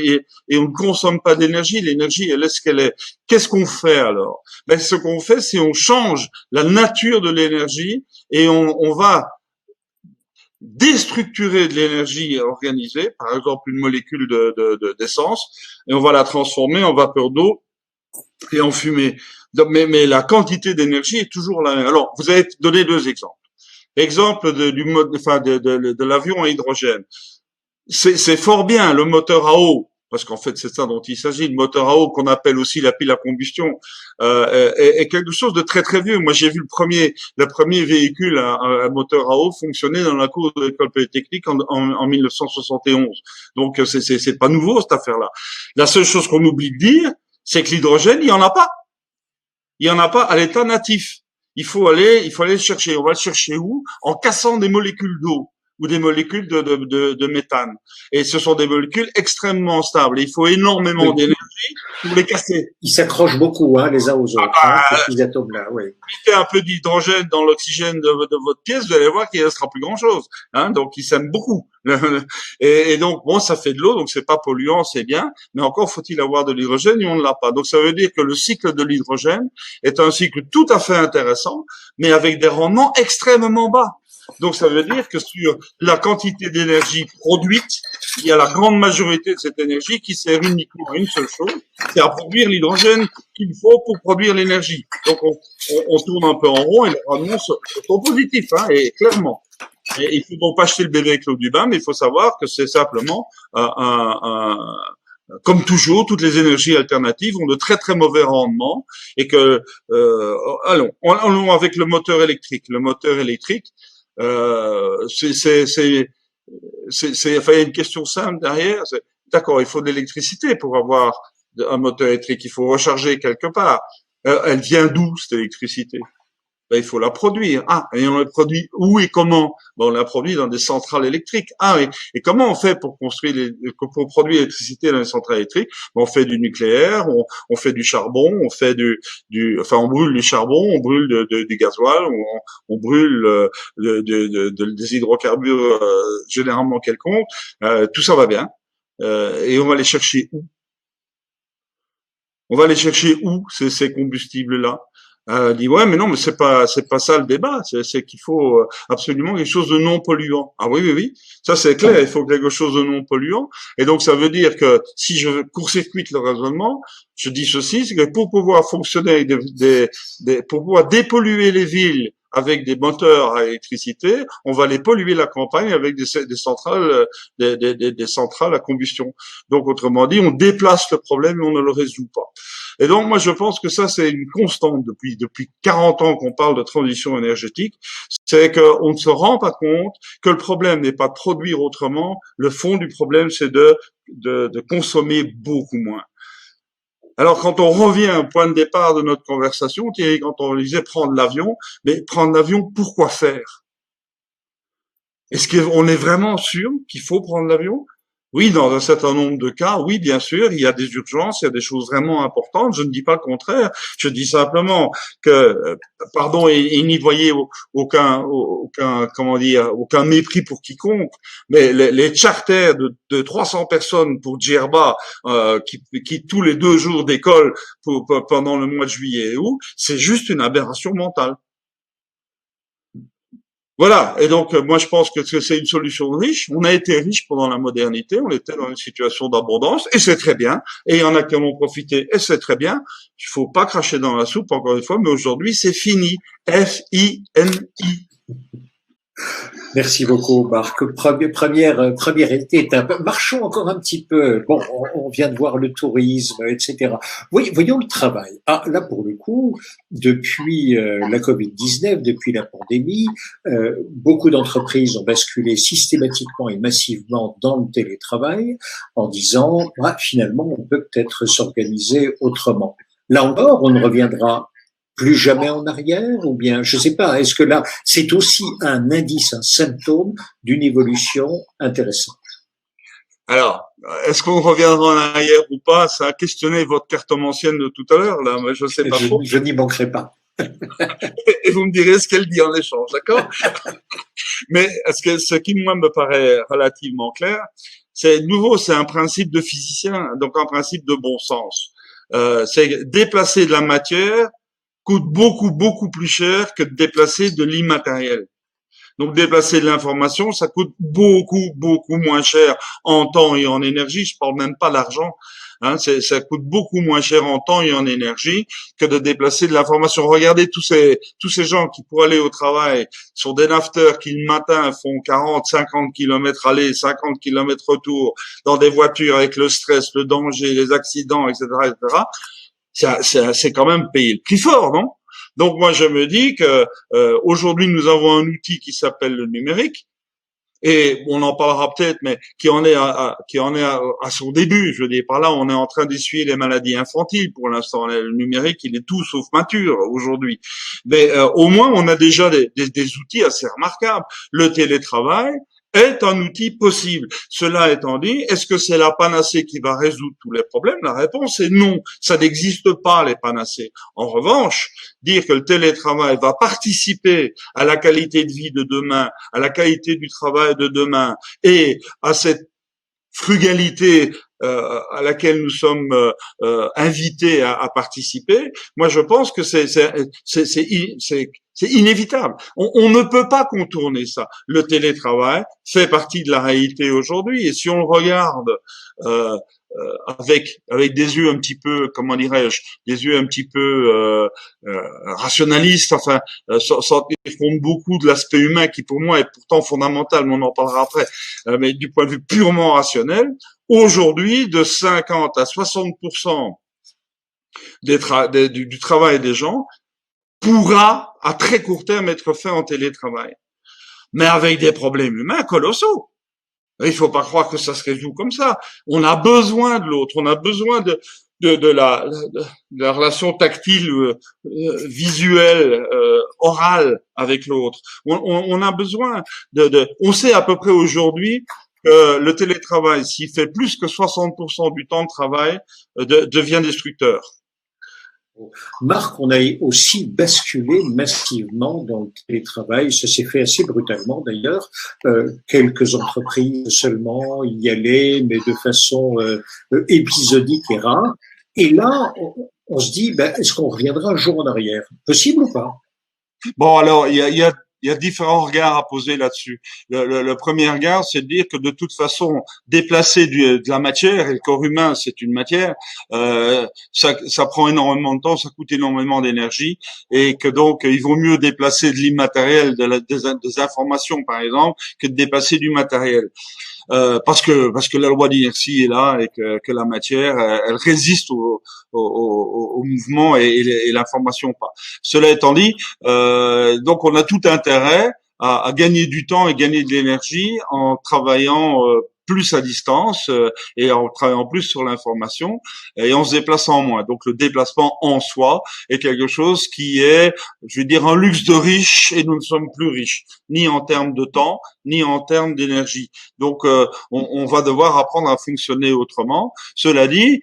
et on ne consomme pas d'énergie. L'énergie, elle est ce qu'elle est. Qu'est-ce qu'on fait alors? Ben, ce qu'on fait, c'est on change la nature de l'énergie et on va déstructurer de l'énergie organisée, par exemple une molécule d'essence, et on va la transformer en vapeur d'eau et en fumée. Mais la quantité d'énergie est toujours la même. Alors, vous avez donné deux exemples. Exemple du mode, enfin, de l'avion à hydrogène. C'est fort bien le moteur à eau, parce qu'en fait c'est ça dont il s'agit. Le moteur à eau qu'on appelle aussi la pile à combustion est quelque chose de très très vieux. Moi j'ai vu le premier véhicule à moteur à eau fonctionner dans la cour de l'école polytechnique en 1971. Donc c'est pas nouveau cette affaire-là. La seule chose qu'on oublie de dire, c'est que l'hydrogène il y en a pas. Il y en a pas à l'état natif. Il faut aller le chercher. On va le chercher où? En cassant des molécules d'eau ou des molécules de méthane. Et ce sont des molécules extrêmement stables. Il faut énormément Oui. d'énergie pour les casser. Ils s'accrochent beaucoup, hein, les uns aux autres, hein, ces petits atomes-là, oui. Mettez un peu d'hydrogène dans l'oxygène de votre pièce, vous allez voir qu'il ne restera plus grand-chose. Hein, donc, ils s'aiment beaucoup. Et donc, bon, ça fait de l'eau, donc c'est pas polluant, c'est bien. Mais encore faut-il avoir de l'hydrogène et on ne l'a pas. Donc, ça veut dire que le cycle de l'hydrogène est un cycle tout à fait intéressant, mais avec des rendements extrêmement bas. Donc, ça veut dire que sur la quantité d'énergie produite, il y a la grande majorité de cette énergie qui sert uniquement à une seule chose, c'est à produire l'hydrogène qu'il faut pour produire l'énergie. Donc, on tourne un peu en rond et les rendements sont positifs, hein, et clairement. Et il faut donc pas jeter le bébé avec l'eau du bain, mais il faut savoir que c'est simplement comme toujours, toutes les énergies alternatives ont de très très mauvais rendements et que allons avec le moteur électrique. Le moteur électrique, enfin, il y a une question simple derrière. D'accord, il faut de l'électricité pour avoir un moteur électrique. Il faut recharger quelque part. Elle vient d'où cette électricité? Ben, il faut la produire. Ah, et on la produit où et comment? Ben, on la produit dans des centrales électriques. Ah oui. Et comment on fait pour pour produire l'électricité dans les centrales électriques? Ben, on fait du nucléaire, on fait du charbon, enfin, on brûle du charbon, on brûle du gasoil, on brûle des hydrocarbures généralement quelconques. Tout ça va bien. Et on va les chercher où? On va les chercher où ces combustibles-là? Dit ouais, mais non, mais c'est pas ça le débat. C'est qu'il faut absolument quelque chose de non polluant. Ah oui, oui, oui, ça c'est clair. Il faut quelque chose de non polluant. Et donc ça veut dire que si je court-circuite le raisonnement, je dis ceci, c'est que pour pouvoir fonctionner avec pour pouvoir dépolluer les villes avec des moteurs à électricité, on va les polluer la campagne avec des centrales, des centrales à combustion. Donc autrement dit, on déplace le problème et on ne le résout pas. Et donc, moi, je pense que ça, c'est une constante depuis 40 ans qu'on parle de transition énergétique. C'est qu'on ne se rend pas compte que le problème n'est pas de produire autrement. Le fond du problème, c'est de consommer beaucoup moins. Alors, quand on revient au point de départ de notre conversation, Thierry, quand on disait prendre l'avion, mais prendre l'avion, pourquoi faire? Est-ce qu'on est vraiment sûr qu'il faut prendre l'avion? Oui, dans un certain nombre de cas, oui, bien sûr, il y a des urgences, il y a des choses vraiment importantes. Je ne dis pas le contraire. Je dis simplement que, pardon, et n'y voyez comment dire, aucun mépris pour quiconque. Mais les charters de 300 personnes pour Djerba, qui tous les 2 jours décollent pendant le mois de juillet et août, c'est juste une aberration mentale. Voilà. Et donc, moi, je pense que c'est une solution riche. On a été riche pendant la modernité. On était dans une situation d'abondance et c'est très bien. Et il y en a qui en ont profité et c'est très bien. Il faut pas cracher dans la soupe, encore une fois, mais aujourd'hui, c'est fini. F-I-N-I. Merci beaucoup, Marc. Première étape. Marchons encore un petit peu. Bon, on vient de voir le tourisme, etc. Oui, voyons le travail. Ah, là, pour le coup, depuis la Covid-19, depuis la pandémie, beaucoup d'entreprises ont basculé systématiquement et massivement dans le télétravail en disant, ah, finalement, on peut peut-être s'organiser autrement. Là encore, on ne reviendra plus jamais en arrière, ou bien, je sais pas, est-ce que là, c'est aussi un indice, un symptôme d'une évolution intéressante? Alors, est-ce qu'on reviendra en arrière ou pas? Ça a questionné votre cartomancienne de tout à l'heure, là, mais je sais pas trop. Je n'y manquerai pas. Et vous me direz ce qu'elle dit en échange, d'accord? Mais ce qui, moi, me paraît relativement clair, c'est, de nouveau, c'est un principe de physicien, donc un principe de bon sens. C'est déplacer de la matière coûte beaucoup, beaucoup plus cher que de déplacer de l'immatériel. Donc, déplacer de l'information, ça coûte beaucoup, beaucoup moins cher en temps et en énergie. Je parle même pas d'argent. Hein, ça coûte beaucoup moins cher en temps et en énergie que de déplacer de l'information. Regardez tous ces gens qui, pour aller au travail, sont des nafteurs qui, le matin, font 40, 50 kilomètres aller, 50 kilomètres retour, dans des voitures avec le stress, le danger, les accidents, etc., etc. C'est quand même payer le prix fort, non? Donc moi je me dis que aujourd'hui nous avons un outil qui s'appelle le numérique et on en parlera peut-être, mais qui en est à son début. Je veux dire par là, on est en train d'essuyer les maladies infantiles pour l'instant. Le numérique, il est tout sauf mature aujourd'hui, mais au moins on a déjà des outils assez remarquables. Le télétravail est un outil possible. Cela étant dit, est-ce que c'est la panacée qui va résoudre tous les problèmes? La réponse est non. Ça n'existe pas, les panacées. En revanche, dire que le télétravail va participer à la qualité de vie de demain, à la qualité du travail de demain et à cette frugalité à laquelle nous sommes invités à participer, moi je pense que c'est inévitable. On ne peut pas contourner ça. Le télétravail fait partie de la réalité aujourd'hui, et si on le regarde euh, avec des yeux un petit peu, comment dirais-je, des yeux un petit peu rationalistes, enfin, sans tenir compte beaucoup de l'aspect humain qui pour moi est pourtant fondamental, mais on en parlera après, mais du point de vue purement rationnel, aujourd'hui, de 50 à 60% du travail des gens pourra, à très court terme, être fait en télétravail. Mais avec des problèmes humains colossaux. Il faut pas croire que ça se résout comme ça. On a besoin de l'autre. On a besoin de la relation tactile, visuelle, orale avec l'autre. On a besoin on sait à peu près aujourd'hui que le télétravail, s'il fait plus que 60% du temps de travail, devient destructeur. Marc, on a aussi basculé massivement dans le télétravail. Ça s'est fait assez brutalement d'ailleurs. Quelques entreprises seulement y allaient, mais de façon épisodique et rare. Et là, on se dit, ben, est-ce qu'on reviendra un jour en arrière? Possible ou pas? Bon, alors, il y a différents regards à poser là-dessus. Le premier regard, c'est de dire que de toute façon, déplacer de la matière, et le corps humain, c'est une matière, ça prend énormément de temps, ça coûte énormément d'énergie, et que donc, il vaut mieux déplacer de l'immatériel, des informations, par exemple, que de déplacer du matériel. Parce que la loi d'inertie est là et que la matière elle résiste au mouvement et l'information pas. Cela étant dit, donc on a tout intérêt à gagner du temps et gagner de l'énergie en travaillant plus à distance et en travaillant plus sur l'information et en se déplaçant moins. Donc le déplacement en soi est quelque chose qui est, je vais dire, un luxe de riche et nous ne sommes plus riches, ni en termes de temps, ni en termes d'énergie. Donc on va devoir apprendre à fonctionner autrement. Cela dit,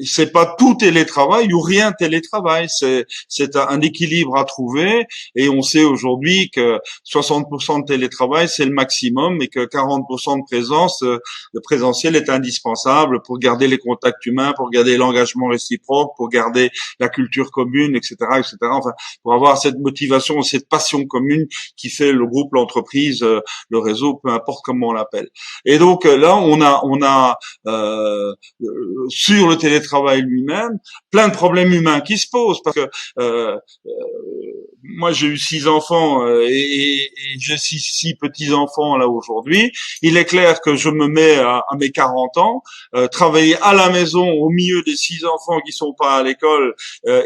c'est pas tout télétravail ou rien télétravail, c'est un équilibre à trouver et on sait aujourd'hui que 60% de télétravail c'est le maximum et que 40% de présence, le présentiel est indispensable pour garder les contacts humains, pour garder l'engagement réciproque, pour garder la culture commune, etc., etc. Enfin, pour avoir cette motivation, cette passion commune qui fait le groupe, l'entreprise, le réseau, peu importe comment on l'appelle. Et donc là, on a sur le télétravail lui-même, plein de problèmes humains qui se posent parce que moi j'ai eu 6 enfants et j'ai six petits-enfants là aujourd'hui. Il est clair que je me mets à mes 40 ans, travailler à la maison au milieu des 6 enfants qui sont pas à l'école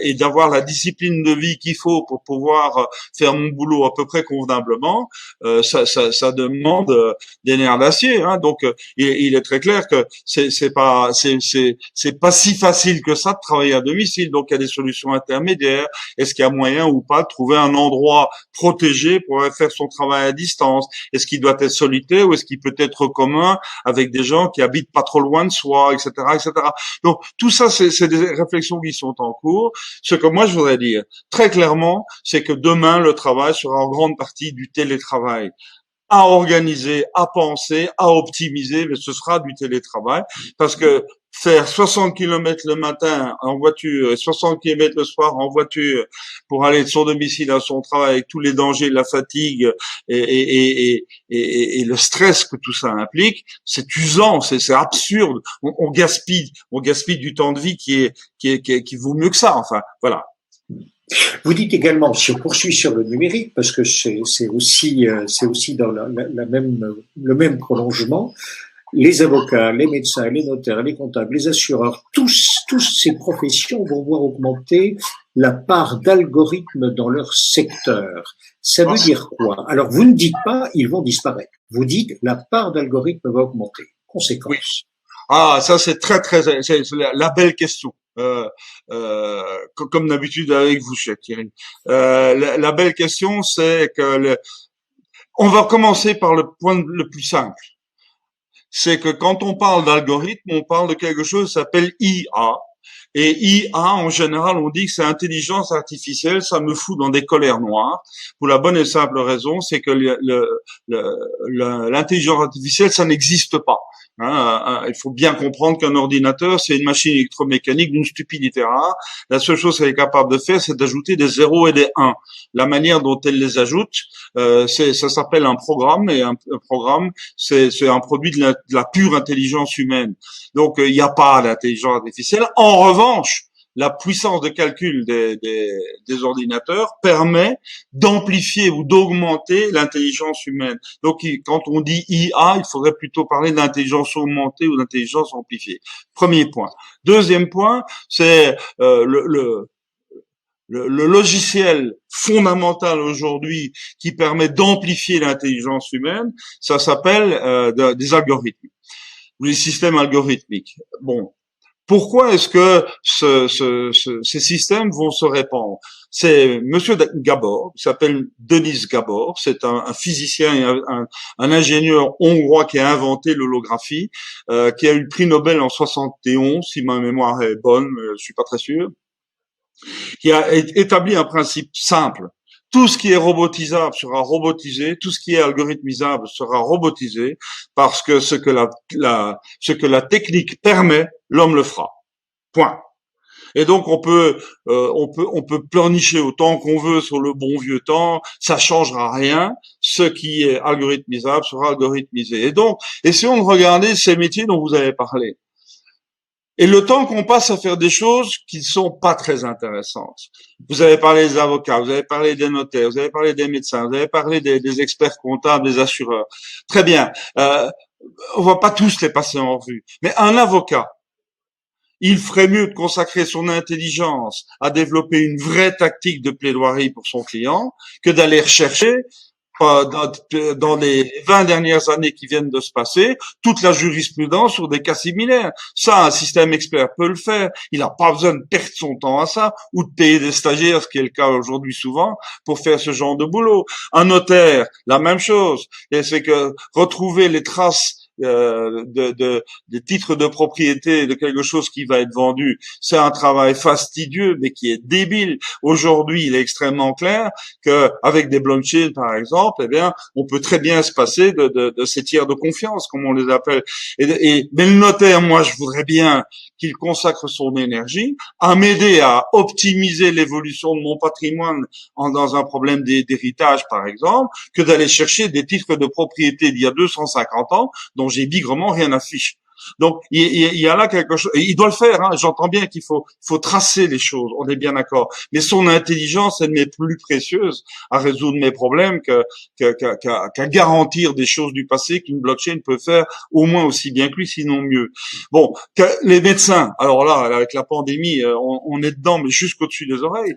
et d'avoir la discipline de vie qu'il faut pour pouvoir faire mon boulot à peu près convenablement, ça demande des nerfs d'acier. Hein. Donc il est très clair que c'est pas si facile que ça de travailler à domicile. Donc il y a des solutions intermédiaires. Est-ce qu'il y a moyen ou pas de trouver un endroit protégé pour faire son travail à distance? Est-ce qu'il doit être solitaire ou est-ce qu'il peut être commun avec des gens qui habitent pas trop loin de soi, etc., etc. Donc tout ça, c'est des réflexions qui sont en cours. Ce que moi je voudrais dire très clairement, c'est que demain le travail sera en grande partie du télétravail. À organiser, à penser, à optimiser, mais ce sera du télétravail parce que faire 60 kilomètres le matin en voiture et 60 kilomètres le soir en voiture pour aller de son domicile à son travail avec tous les dangers, la fatigue et le stress que tout ça implique, c'est usant, c'est absurde. On gaspille du temps de vie qui vaut mieux que ça. Enfin, voilà. Vous dites également, si on poursuit sur le numérique, parce que c'est aussi dans le même prolongement, les avocats, les médecins, les notaires, les comptables, les assureurs, tous ces professions vont voir augmenter la part d'algorithmes dans leur secteur. Ça veut dire quoi? Alors, vous ne dites pas ils vont disparaître. Vous dites la part d'algorithmes va augmenter. Conséquence. Oui. Ah, ça c'est c'est la belle question. Comme d'habitude avec vous, cher Thierry. La belle question, c'est que on va commencer par le point le plus simple. C'est que quand on parle d'algorithme, on parle de quelque chose qui s'appelle IA. Et IA, en général, on dit que c'est intelligence artificielle, ça me fout dans des colères noires. Pour la bonne et simple raison, c'est que l'intelligence artificielle, ça n'existe pas. Hein, il faut bien comprendre qu'un ordinateur, c'est une machine électromécanique d'une stupidité rare. La seule chose qu'elle est capable de faire, c'est d'ajouter des 0 et des 1. La manière dont elle les ajoute, ça s'appelle un programme, et un programme, c'est un produit de la pure intelligence humaine. Donc, il n'y a pas d'intelligence artificielle. En revanche, la puissance de calcul des ordinateurs permet d'amplifier ou d'augmenter l'intelligence humaine. Donc, quand on dit IA, il faudrait plutôt parler d'intelligence augmentée ou d'intelligence amplifiée. Premier point. Deuxième point, c'est le logiciel fondamental aujourd'hui qui permet d'amplifier l'intelligence humaine, ça s'appelle des algorithmes ou les systèmes algorithmiques. Bon. Pourquoi est-ce que ces systèmes vont se répandre? C'est Monsieur Gabor, qui s'appelle Denis Gabor, c'est un physicien et un ingénieur hongrois qui a inventé l'holographie, qui a eu le prix Nobel en 71, si ma mémoire est bonne, je suis pas très sûr, qui a établi un principe simple. Tout ce qui est robotisable sera robotisé, tout ce qui est algorithmisable sera robotisé, parce que ce que la technique permet, l'homme le fera. Point. Et donc on peut pleurnicher autant qu'on veut sur le bon vieux temps, ça changera rien. Ce qui est algorithmisable sera algorithmisé. Et donc, essayons de regarder ces métiers dont vous avez parlé. Et le temps qu'on passe à faire des choses qui ne sont pas très intéressantes. Vous avez parlé des avocats, vous avez parlé des notaires, vous avez parlé des médecins, vous avez parlé des experts comptables, des assureurs. Très bien. On va pas tous les passer en revue. Mais un avocat, il ferait mieux de consacrer son intelligence à développer une vraie tactique de plaidoirie pour son client que d'aller rechercher dans les 20 dernières années qui viennent de se passer, toute la jurisprudence sur des cas similaires. Ça, un système expert peut le faire. Il n'a pas besoin de perdre son temps à ça ou de payer des stagiaires, ce qui est le cas aujourd'hui souvent, pour faire ce genre de boulot. Un notaire, la même chose. Et c'est que retrouver les traces des titres de propriété de quelque chose qui va être vendu, c'est un travail fastidieux mais qui est débile. Aujourd'hui, il est extrêmement clair que avec des blockchains par exemple, eh bien, on peut très bien se passer de ces tiers de confiance comme on les appelle. Mais le notaire, moi, je voudrais bien qu'il consacre son énergie à m'aider à optimiser l'évolution de mon patrimoine dans un problème d'héritage par exemple, que d'aller chercher des titres de propriété d'il y a 250 ans dont j'ai bigrement rien à fiche. Donc, il y a là quelque chose. Et il doit le faire. Hein. J'entends bien qu'il faut tracer les choses. On est bien d'accord. Mais son intelligence, elle m'est plus précieuse à résoudre mes problèmes qu'à garantir des choses du passé qu'une blockchain peut faire au moins aussi bien que lui, sinon mieux. Bon, les médecins. Alors là, avec la pandémie, on est dedans, mais jusqu'au-dessus des oreilles.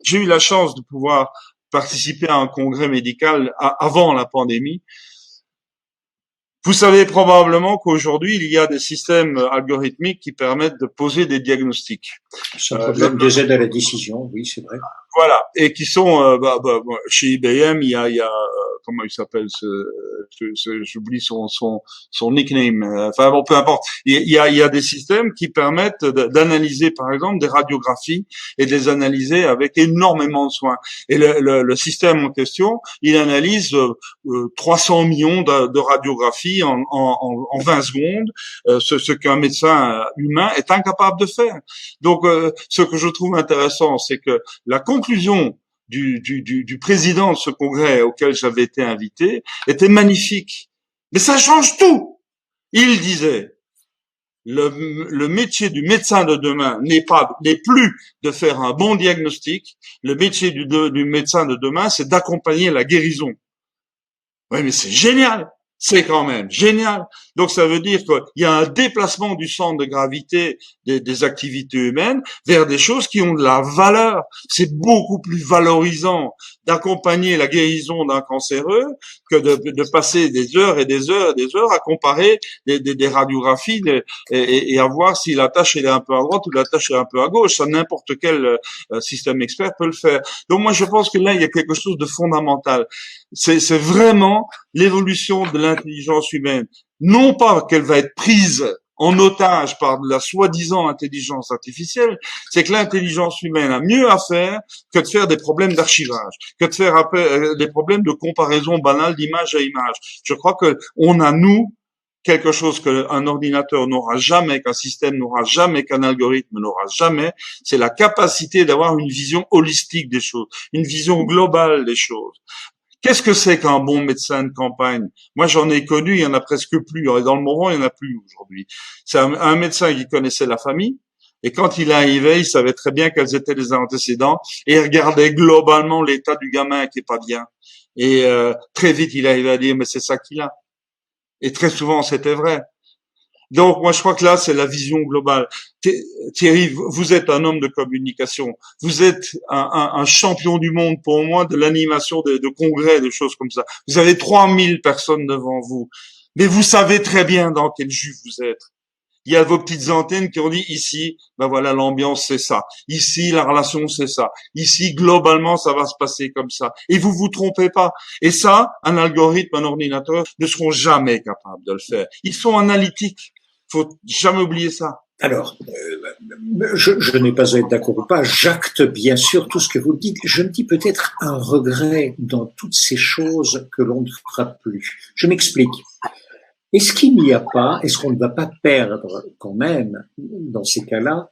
J'ai eu la chance de pouvoir participer à un congrès médical avant la pandémie. Vous savez probablement qu'aujourd'hui, il y a des systèmes algorithmiques qui permettent de poser des diagnostics. C'est un problème des aides à la décision, oui, c'est vrai. Voilà, et qui sont chez IBM, il y a comment il s'appelle j'oublie son nickname. Enfin bon, peu importe. Il y a des systèmes qui permettent d'analyser, par exemple, des radiographies et de les analyser avec énormément de soin. Et le système en question, il analyse 300 millions de radiographies en 20 secondes, ce qu'un médecin humain est incapable de faire. Donc, ce que je trouve intéressant, c'est que la conclusion du président de ce congrès auquel j'avais été invité était magnifique. Mais ça change tout. Il disait, le métier du médecin de demain n'est plus de faire un bon diagnostic. Le métier du médecin de demain, c'est d'accompagner la guérison. Oui, mais c'est génial. C'est quand même génial. Donc ça veut dire qu'il y a un déplacement du centre de gravité des activités humaines vers des choses qui ont de la valeur. C'est beaucoup plus valorisant d'accompagner la guérison d'un cancéreux que de passer des heures et des heures et des heures à comparer des radiographies et à voir si la tâche est un peu à droite ou la tâche est un peu à gauche. Ça, n'importe quel système expert peut le faire. Donc moi je pense que là il y a quelque chose de fondamental. C'est vraiment l'évolution de l'intelligence humaine. Non pas qu'elle va être prise en otage par de la soi-disant intelligence artificielle, c'est que l'intelligence humaine a mieux à faire que de faire des problèmes d'archivage, que de faire des problèmes de comparaison banale d'image à image. Je crois que on a, nous, quelque chose qu'un ordinateur n'aura jamais, qu'un système n'aura jamais, qu'un algorithme n'aura jamais, c'est la capacité d'avoir une vision holistique des choses, une vision globale des choses. Qu'est-ce que c'est qu'un bon médecin de campagne? Moi, j'en ai connu, il y en a presque plus. Dans le Morvan, il y en a plus aujourd'hui. C'est un médecin qui connaissait la famille, et quand il arrivait, il savait très bien quels étaient les antécédents, et il regardait globalement l'état du gamin qui est pas bien. Et très vite, il arrivait à dire, mais c'est ça qu'il a. Et très souvent, c'était vrai. Donc, moi, je crois que là, c'est la vision globale. Thierry, vous êtes un homme de communication. Vous êtes un champion du monde pour moi de l'animation de congrès, de choses comme ça. Vous avez 3000 personnes devant vous. Mais vous savez très bien dans quel jus vous êtes. Il y a vos petites antennes qui ont dit ici, ben voilà, l'ambiance c'est ça. Ici, la relation c'est ça. Ici, globalement, ça va se passer comme ça. Et vous trompez pas. Et ça, un algorithme, un ordinateur ne seront jamais capables de le faire. Ils sont analytiques. Faut jamais oublier ça. Alors, je n'ai pas à être d'accord ou pas, j'acte bien sûr tout ce que vous dites. Je me dis peut-être un regret dans toutes ces choses que l'on ne fera plus. Je m'explique. Est-ce qu'il n'y a pas, est-ce qu'on ne va pas perdre quand même, dans ces cas-là,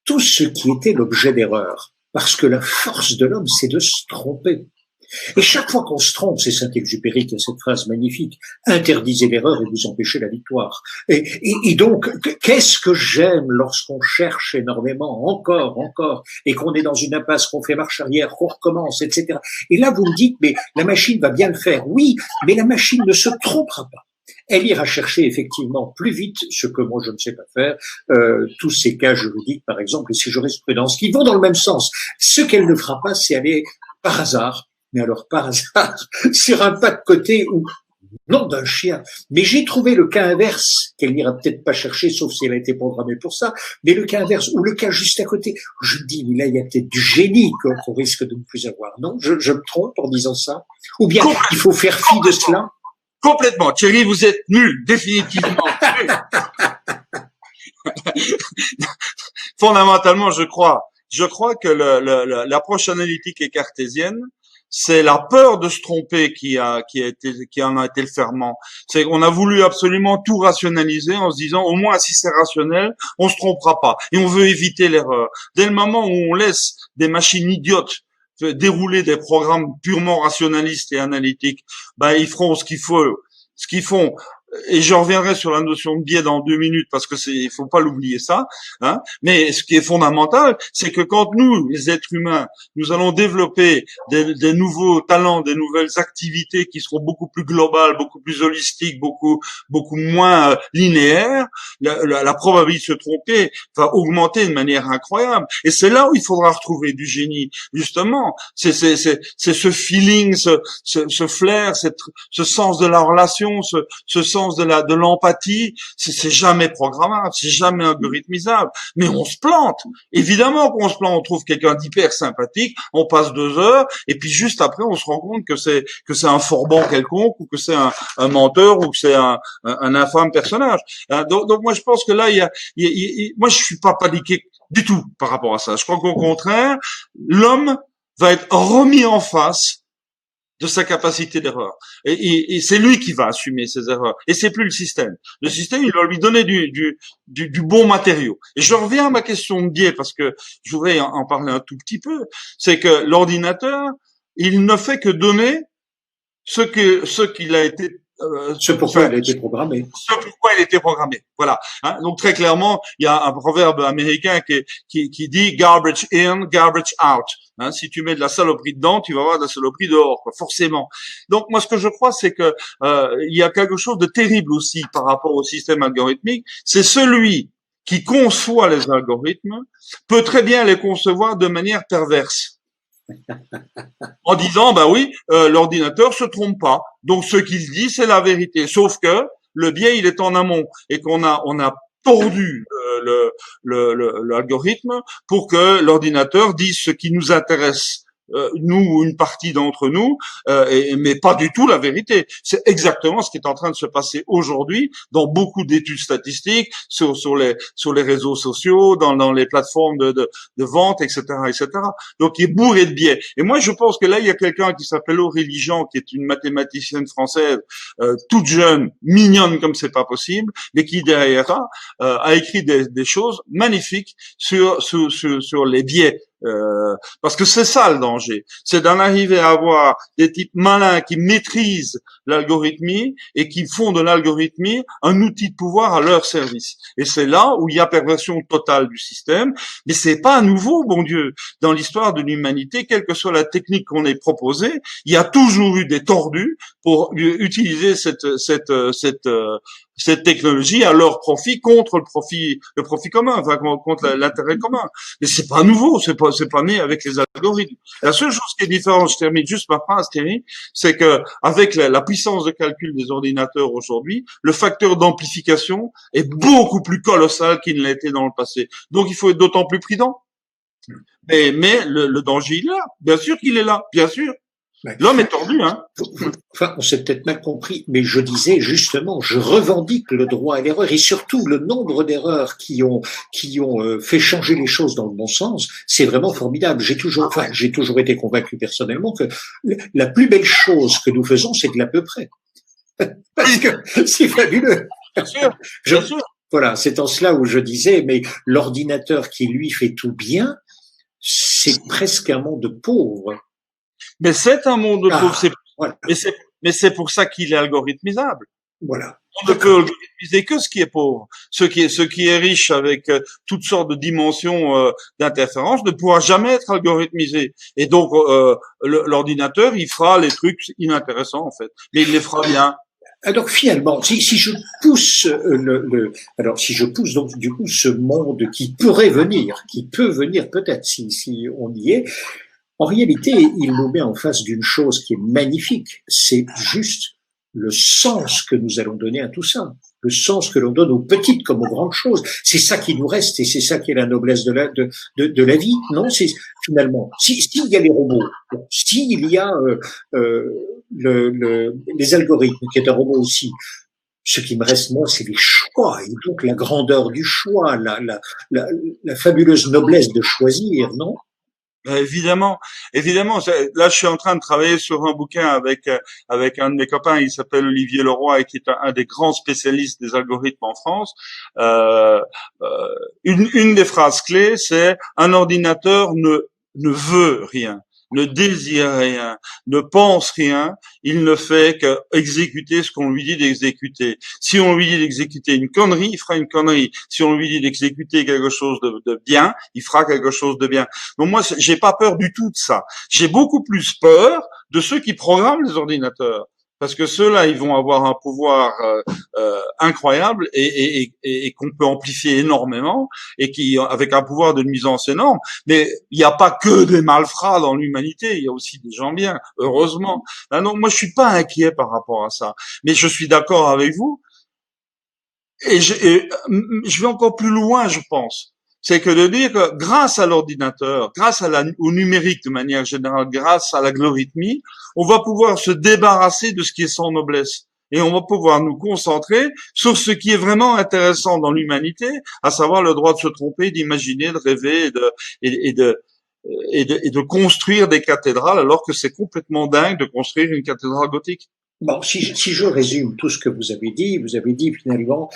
tout ce qui était l'objet d'erreur? Parce que la force de l'homme, c'est de se tromper. Et chaque fois qu'on se trompe, c'est Saint-Exupéry qui a cette phrase magnifique, interdisez l'erreur et vous empêchez la victoire. Et donc, qu'est-ce que j'aime lorsqu'on cherche énormément, encore, et qu'on est dans une impasse, qu'on fait marche arrière, qu'on recommence, etc. Et là, vous me dites, mais la machine va bien le faire. Oui, mais la machine ne se trompera pas. Elle ira chercher effectivement plus vite ce que moi je ne sais pas faire, tous ces cas juridiques par exemple, et ces jurisprudences qui vont dans le même sens. Ce qu'elle ne fera pas, c'est aller par hasard mais alors par hasard, sur un pas de côté où, nom d'un chien. Mais j'ai trouvé le cas inverse, qu'elle n'ira peut-être pas chercher, sauf si elle a été programmée pour ça, mais le cas inverse, ou le cas juste à côté. Je me dis, mais là, il y a peut-être du génie qu'on risque de ne plus avoir. Non, je me trompe en disant ça? Ou bien, il faut faire fi de cela? Complètement. Thierry, vous êtes nul, définitivement. Fondamentalement, je crois que l'approche analytique et cartésienne, c'est la peur de se tromper qui en a été le ferment. C'est qu'on a voulu absolument tout rationaliser en se disant, au moins, si c'est rationnel, on se trompera pas. Et on veut éviter l'erreur. Dès le moment où on laisse des machines idiotes dérouler des programmes purement rationalistes et analytiques, ben, ils feront ce qu'ils font. Et je reviendrai sur la notion de biais dans 2 minutes parce que il faut pas l'oublier ça, hein. Mais ce qui est fondamental, c'est que quand nous, les êtres humains, nous allons développer des nouveaux talents, des nouvelles activités qui seront beaucoup plus globales, beaucoup plus holistiques, beaucoup moins linéaires, la probabilité de se tromper va augmenter de manière incroyable. Et c'est là où il faudra retrouver du génie, justement. C'est ce feeling, ce flair, ce sens de la relation, ce sens de l'empathie, c'est jamais programmable, c'est jamais algorithmisable. Mais on se plante. Évidemment qu'on se plante. On trouve quelqu'un d'hyper sympathique, on passe 2 heures, et puis juste après, on se rend compte que c'est un forban quelconque, ou que c'est un menteur, ou que c'est un infâme personnage. Donc moi, je pense que là, moi, je suis pas paniqué du tout par rapport à ça. Je crois qu'au contraire, l'homme va être remis en face de sa capacité d'erreur. Et c'est lui qui va assumer ses erreurs. Et c'est plus le système. Le système, il va lui donner du bon matériau. Et je reviens à ma question de biais parce que je voudrais en parler un tout petit peu. C'est que l'ordinateur, il ne fait que donner ce qu'il a été ce pourquoi elle a été programmée. Ce pourquoi elle était programmée. Voilà. Hein? Donc très clairement, il y a un proverbe américain qui dit garbage in, garbage out. Hein? Si tu mets de la saloperie dedans, tu vas avoir de la saloperie dehors, quoi, forcément. Donc moi, ce que je crois, c'est que il y a quelque chose de terrible aussi par rapport au système algorithmique. C'est celui qui conçoit les algorithmes peut très bien les concevoir de manière perverse. En disant, bah oui, l'ordinateur se trompe pas. Donc, ce qu'il dit, c'est la vérité. Sauf que le biais, il est en amont et on a tordu l'algorithme pour que l'ordinateur dise ce qui nous intéresse. Nous ou une partie d'entre nous, mais pas du tout la vérité. C'est exactement ce qui est en train de se passer aujourd'hui dans beaucoup d'études statistiques, sur les réseaux sociaux, dans les plateformes de vente, etc., etc. Donc, il est bourré de biais. Et moi, je pense que là, il y a quelqu'un qui s'appelle Aurélie Jean, qui est une mathématicienne française, toute jeune, mignonne comme c'est pas possible, mais qui derrière ça a écrit des choses magnifiques sur les biais. Parce que c'est ça le danger, c'est d'en arriver à avoir des types malins qui maîtrisent l'algorithmie et qui font de l'algorithmie un outil de pouvoir à leur service. Et c'est là où il y a perversion totale du système. Mais c'est pas nouveau, bon Dieu, dans l'histoire de l'humanité, quelle que soit la technique qu'on ait proposée, il y a toujours eu des tordus pour utiliser cette technologie à leur profit contre le profit commun, enfin contre l'intérêt commun. Mais c'est pas nouveau, c'est pas né avec les algorithmes. La seule chose qui est différente, je termine juste ma phrase, Thierry, c'est que avec la puissance de calcul des ordinateurs aujourd'hui, le facteur d'amplification est beaucoup plus colossal qu'il ne l'a été dans le passé. Donc il faut être d'autant plus prudent. Mais le danger il est là, bien sûr qu'il est là, bien sûr. L'homme est tordu, hein. Enfin, on s'est peut-être mal compris, mais je disais justement, je revendique le droit à l'erreur et surtout le nombre d'erreurs qui ont fait changer les choses dans le bon sens. C'est vraiment formidable. J'ai toujours été convaincu personnellement que la plus belle chose que nous faisons, c'est de l'à peu près. Parce que c'est fabuleux. Bien sûr, bien sûr. Voilà, c'est en cela où je disais, mais l'ordinateur qui lui fait tout bien, c'est presque un monde pauvre. Mais c'est un monde pauvre, voilà. mais c'est pour ça qu'il est algorithmisable. Voilà. On ne peut algorithmiser que ce qui est pauvre. Ce qui est riche avec toutes sortes de dimensions d'interférence ne pourra jamais être algorithmisé. Et donc l'ordinateur, il fera les trucs inintéressants en fait, mais il les fera bien. Alors finalement, si je pousse si je pousse donc du coup ce monde qui peut venir peut-être si on y est. En réalité, il nous met en face d'une chose qui est magnifique. C'est juste le sens que nous allons donner à tout ça. Le sens que l'on donne aux petites comme aux grandes choses. C'est ça qui nous reste et c'est ça qui est la noblesse de la vie. Non, c'est finalement, s'il y a les robots, s'il y a les algorithmes, qui est un robot aussi, ce qui me reste, moi, c'est les choix, et donc la grandeur du choix, la fabuleuse noblesse de choisir, non? Évidemment, évidemment. Là, je suis en train de travailler sur un bouquin avec un de mes copains. Il s'appelle Olivier Leroy et qui est un des grands spécialistes des algorithmes en France. Euh, une des phrases clés, c'est un ordinateur ne veut rien, ne désire rien, ne pense rien. Il ne fait qu'exécuter ce qu'on lui dit d'exécuter. Si on lui dit d'exécuter une connerie, il fera une connerie. Si on lui dit d'exécuter quelque chose de bien, il fera quelque chose de bien. Donc moi, j'ai pas peur du tout de ça. J'ai beaucoup plus peur de ceux qui programment les ordinateurs. Parce que ceux-là, ils vont avoir un pouvoir incroyable et qu'on peut amplifier énormément et qui avec un pouvoir de nuisance énorme. Mais il n'y a pas que des malfrats dans l'humanité, il y a aussi des gens bien, heureusement. Ah non, moi je suis pas inquiet par rapport à ça. Mais je suis d'accord avec vous et je vais encore plus loin, je pense. C'est que de dire que grâce à l'ordinateur, grâce au numérique de manière générale, grâce à l'algorithmie, on va pouvoir se débarrasser de ce qui est sans noblesse. Et on va pouvoir nous concentrer sur ce qui est vraiment intéressant dans l'humanité, à savoir le droit de se tromper, d'imaginer, de rêver et de construire des cathédrales, alors que c'est complètement dingue de construire une cathédrale gothique. Bon, si je résume tout ce que vous avez dit finalement,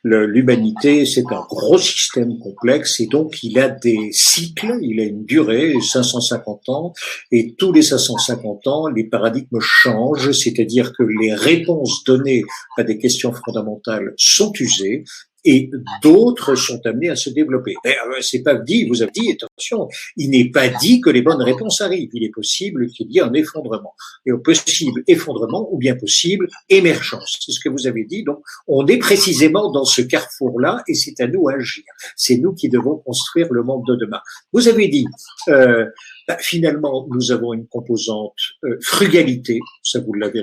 l'humanité, c'est un gros système complexe et donc il a des cycles, il a une durée, 550 ans, et tous les 550 ans, les paradigmes changent, c'est-à-dire que les réponses données à des questions fondamentales sont usées, et d'autres sont amenés à se développer. C'est pas dit, vous avez dit, attention, il n'est pas dit que les bonnes réponses arrivent. Il est possible qu'il y ait un effondrement. Et au possible effondrement, ou bien possible émergence. C'est ce que vous avez dit. Donc, on est précisément dans ce carrefour-là et c'est à nous d'agir. C'est nous qui devons construire le monde de demain. Vous avez dit, finalement, nous avons une composante frugalité. Ça, vous l'avez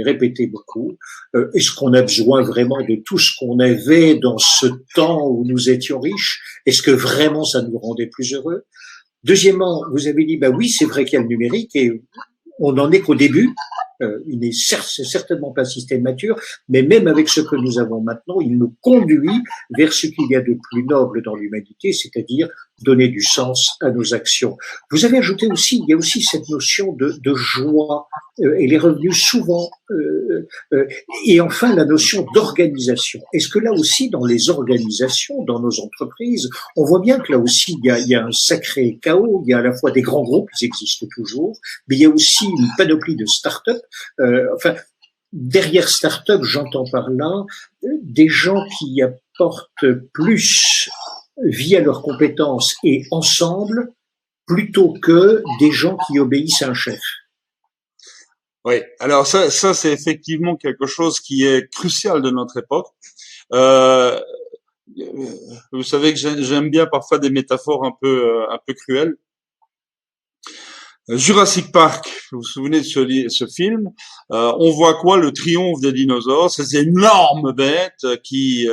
répété beaucoup. Est-ce qu'on a besoin vraiment de tout ce qu'on avait dans ce temps où nous étions riches? Est-ce que vraiment ça nous rendait plus heureux? Deuxièmement, vous avez dit, oui, c'est vrai qu'il y a le numérique et on n'en est qu'au début. Il n'est certainement pas un système mature, mais même avec ce que nous avons maintenant, il nous conduit vers ce qu'il y a de plus noble dans l'humanité, c'est-à-dire donner du sens à nos actions. Vous avez ajouté aussi, il y a aussi cette notion de joie, elle est revenue souvent, et enfin la notion d'organisation. Est-ce que là aussi, dans les organisations, dans nos entreprises, on voit bien que là aussi, il y a un sacré chaos, il y a à la fois des grands groupes qui existent toujours, mais il y a aussi une panoplie de start-up. Derrière start-up, j'entends par là des gens qui apportent plus via leurs compétences et ensemble, plutôt que des gens qui obéissent à un chef. Oui, alors ça c'est effectivement quelque chose qui est crucial de notre époque. Vous savez que j'aime bien parfois des métaphores un peu cruelles. Jurassic Park, vous vous souvenez de ce film? On voit quoi? Le triomphe des dinosaures, ces énormes bêtes qui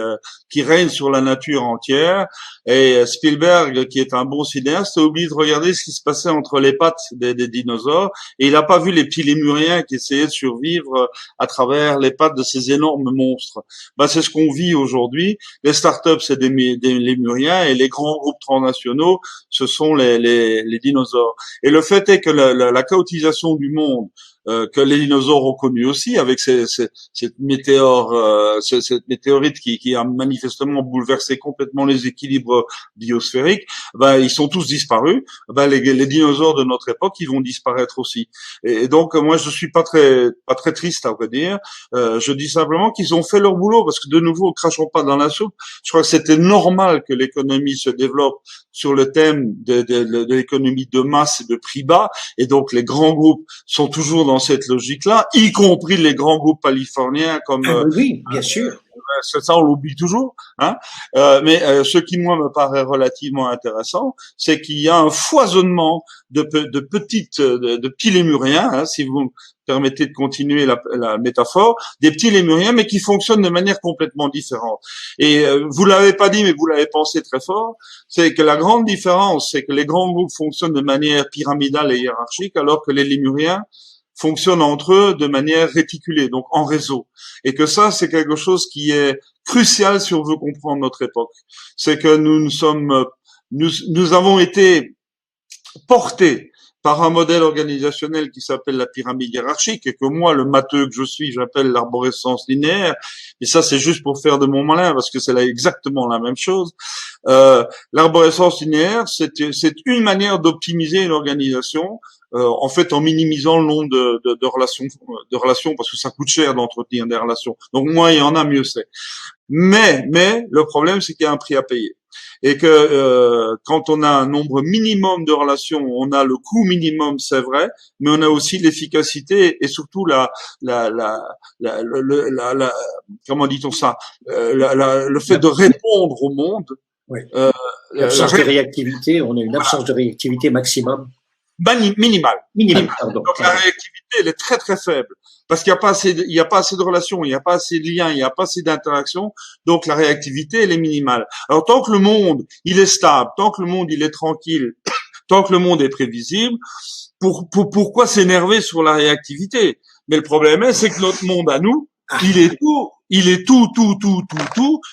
règnent sur la nature entière. Et Spielberg, qui est un bon cinéaste, a oublié de regarder ce qui se passait entre les pattes des dinosaures, et il n'a pas vu les petits lémuriens qui essayaient de survivre à travers les pattes de ces énormes monstres. C'est ce qu'on vit aujourd'hui. Les startups, c'est des lémuriens, et les grands groupes transnationaux, ce sont les dinosaures. Et le fait est que la chaotisation du monde, que les dinosaures ont connu aussi, avec cette météorite qui a manifestement bouleversé complètement les équilibres biosphériques, ils sont tous disparus. Les dinosaures de notre époque, ils vont disparaître aussi. Et donc, moi, je suis pas très triste, à vrai dire. Je dis simplement qu'ils ont fait leur boulot, parce que de nouveau, crachons pas dans la soupe. Je crois que c'était normal que l'économie se développe sur le thème de l'économie de masse et de prix bas, et donc les grands groupes sont toujours dans cette logique-là, y compris les grands groupes californiens comme oui, bien sûr. ça on l'oublie toujours, hein. Mais ce qui moi me paraît relativement intéressant, c'est qu'il y a un foisonnement de petits lémuriens, hein, si vous me permettez de continuer la métaphore, des petits lémuriens, mais qui fonctionnent de manière complètement différente. Et vous l'avez pas dit, mais vous l'avez pensé très fort, c'est que la grande différence, c'est que les grands groupes fonctionnent de manière pyramidale et hiérarchique, alors que les lémuriens fonctionnent entre eux de manière réticulée, donc en réseau. Et que ça, c'est quelque chose qui est crucial si on veut comprendre notre époque. C'est que nous avons été portés par un modèle organisationnel qui s'appelle la pyramide hiérarchique et que moi, le matheux que je suis, j'appelle l'arborescence linéaire. Et ça, c'est juste pour faire de mon malin parce que c'est là exactement la même chose. L'arborescence linéaire, c'est une manière d'optimiser une organisation, en fait, en minimisant le nombre de relations, parce que ça coûte cher d'entretenir des relations. Donc, moins il y en a, mieux c'est. Mais le problème, c'est qu'il y a un prix à payer. Et que quand on a un nombre minimum de relations, on a le coût minimum, c'est vrai, mais on a aussi l'efficacité et surtout comment dit-on ça, le fait de répondre au monde. Oui. L'absence de réactivité, on a une absence de réactivité maximum. Minimale. Pardon. Donc la réactivité, elle est très très faible parce qu'il n'y a pas assez de relations, il n'y a pas assez de liens, il n'y a pas assez d'interactions. Donc la réactivité, elle est minimale. Alors tant que le monde, il est stable, tant que le monde, il est tranquille, tant que le monde est prévisible, pourquoi s'énerver sur la réactivité? Mais le problème c'est que notre monde à nous, il est tout,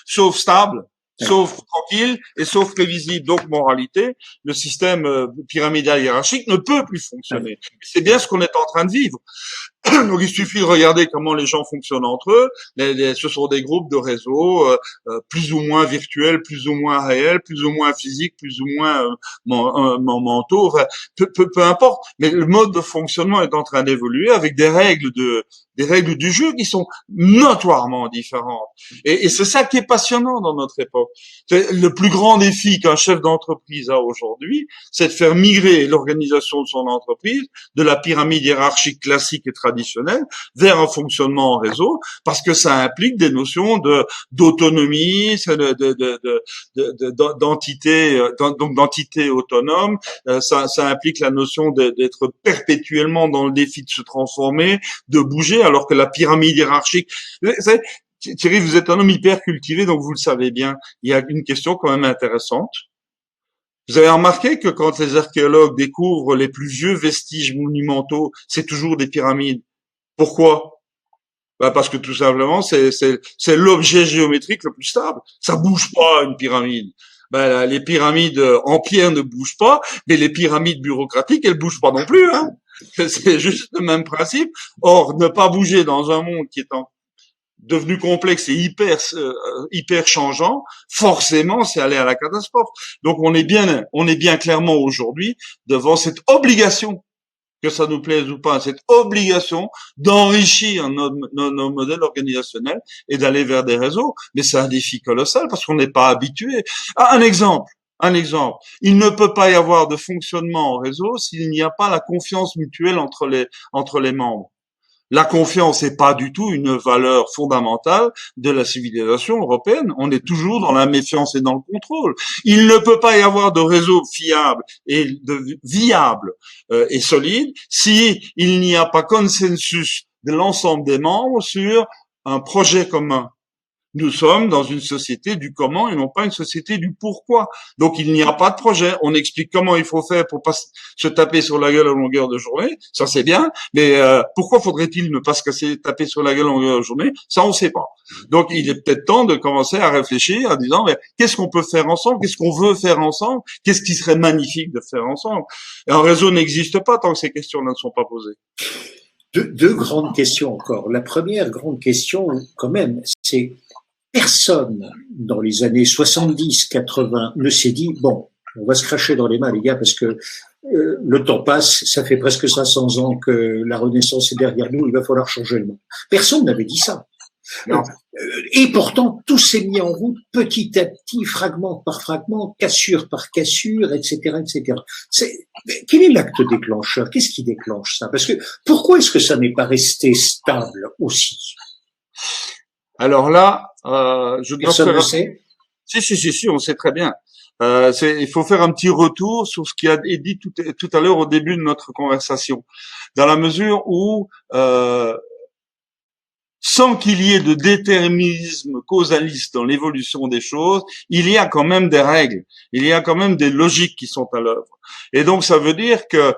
sauf stable. Sauf tranquille et sauf prévisible. Donc, moralité, le système pyramidal hiérarchique ne peut plus fonctionner. C'est bien ce qu'on est en train de vivre. Donc, il suffit de regarder comment les gens fonctionnent entre eux. Ce sont des groupes de réseaux plus ou moins virtuels, plus ou moins réels, plus ou moins physiques, plus ou moins mentaux. Enfin, peu importe. Mais le mode de fonctionnement est en train d'évoluer avec des règles du jeu qui sont notoirement différentes. Et c'est ça qui est passionnant dans notre époque. Le plus grand défi qu'un chef d'entreprise a aujourd'hui, c'est de faire migrer l'organisation de son entreprise de la pyramide hiérarchique classique et traditionnelle vers un fonctionnement en réseau, parce que ça implique des notions d'autonomie, d'entité autonome. Ça implique la notion d'être perpétuellement dans le défi de se transformer, de bouger, alors que la pyramide hiérarchique, vous savez, Thierry, vous êtes un homme hyper cultivé, donc vous le savez bien. Il y a une question quand même intéressante. Vous avez remarqué que quand les archéologues découvrent les plus vieux vestiges monumentaux, c'est toujours des pyramides. Pourquoi? Parce que tout simplement, c'est l'objet géométrique le plus stable. Ça bouge pas, une pyramide. Les pyramides en pierre ne bougent pas, mais les pyramides bureaucratiques, elles bougent pas non plus, hein. C'est juste le même principe. Or, ne pas bouger dans un monde qui est devenu complexe et hyper changeant, forcément, c'est aller à la catastrophe. Donc, on est bien clairement aujourd'hui devant cette obligation, que ça nous plaise ou pas, cette obligation d'enrichir nos modèles organisationnels et d'aller vers des réseaux. Mais c'est un défi colossal parce qu'on n'est pas habitué. Un exemple. Il ne peut pas y avoir de fonctionnement en réseau s'il n'y a pas la confiance mutuelle entre les membres. La confiance n'est pas du tout une valeur fondamentale de la civilisation européenne. On est toujours dans la méfiance et dans le contrôle. Il ne peut pas y avoir de réseau fiable et viable et solide si il n'y a pas consensus de l'ensemble des membres sur un projet commun. Nous sommes dans une société du comment et non pas une société du pourquoi. Donc il n'y a pas de projet. On explique comment il faut faire pour pas se taper sur la gueule à longueur de journée. Ça c'est bien, mais pourquoi faudrait-il ne pas se taper sur la gueule à longueur de journée? Ça on sait pas. Donc il est peut-être temps de commencer à réfléchir en disant mais qu'est-ce qu'on peut faire ensemble? Qu'est-ce qu'on veut faire ensemble? Qu'est-ce qui serait magnifique de faire ensemble? Et un réseau n'existe pas tant que ces questions-là ne sont pas posées. Deux grandes questions encore. La première grande question quand même, c'est personne dans les années 70-80 ne s'est dit bon, on va se cracher dans les mains les gars parce que le temps passe, ça fait presque 500 ans que la Renaissance est derrière nous, il va falloir changer le monde. Personne n'avait dit ça. Non. Et pourtant, tout s'est mis en route petit à petit, fragment par fragment, cassure par cassure, etc., etc. Quel est l'acte déclencheur? Qu'est-ce qui déclenche ça? Parce que pourquoi est-ce que ça n'est pas resté stable aussi? Alors là, Je dois Personne faire ne sait. si, on sait très bien. Il faut faire un petit retour sur ce qui a été dit tout à l'heure au début de notre conversation, dans la mesure où sans qu'il y ait de déterminisme causaliste dans l'évolution des choses, il y a quand même des règles, il y a quand même des logiques qui sont à l'œuvre. Et donc ça veut dire que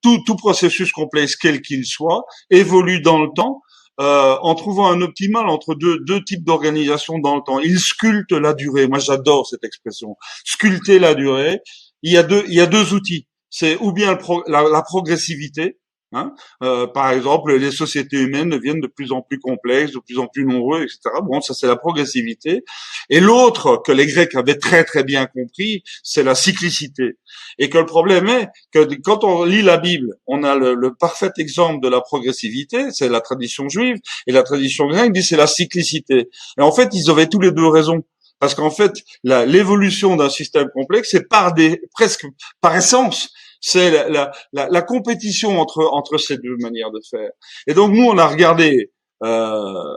tout processus complexe, quel qu'il soit, évolue dans le temps en trouvant un optimal entre deux types d'organisation dans le temps. Il sculpte la durée. Moi j'adore cette expression. Sculpter la durée. Il y a deux outils. C'est ou bien la progressivité. Hein, par exemple, les sociétés humaines deviennent de plus en plus complexes, de plus en plus nombreux, etc. Bon, ça c'est la progressivité. Et l'autre que les Grecs avaient très très bien compris, c'est la cyclicité. Et que le problème est que quand on lit la Bible, on a le parfait exemple de la progressivité, c'est la tradition juive, et la tradition grecque dit c'est la cyclicité. Et en fait, ils avaient tous les deux raison. Parce qu'en fait, l'évolution d'un système complexe, c'est presque par essence, c'est la compétition entre ces deux manières de faire. Et donc nous, on a regardé euh,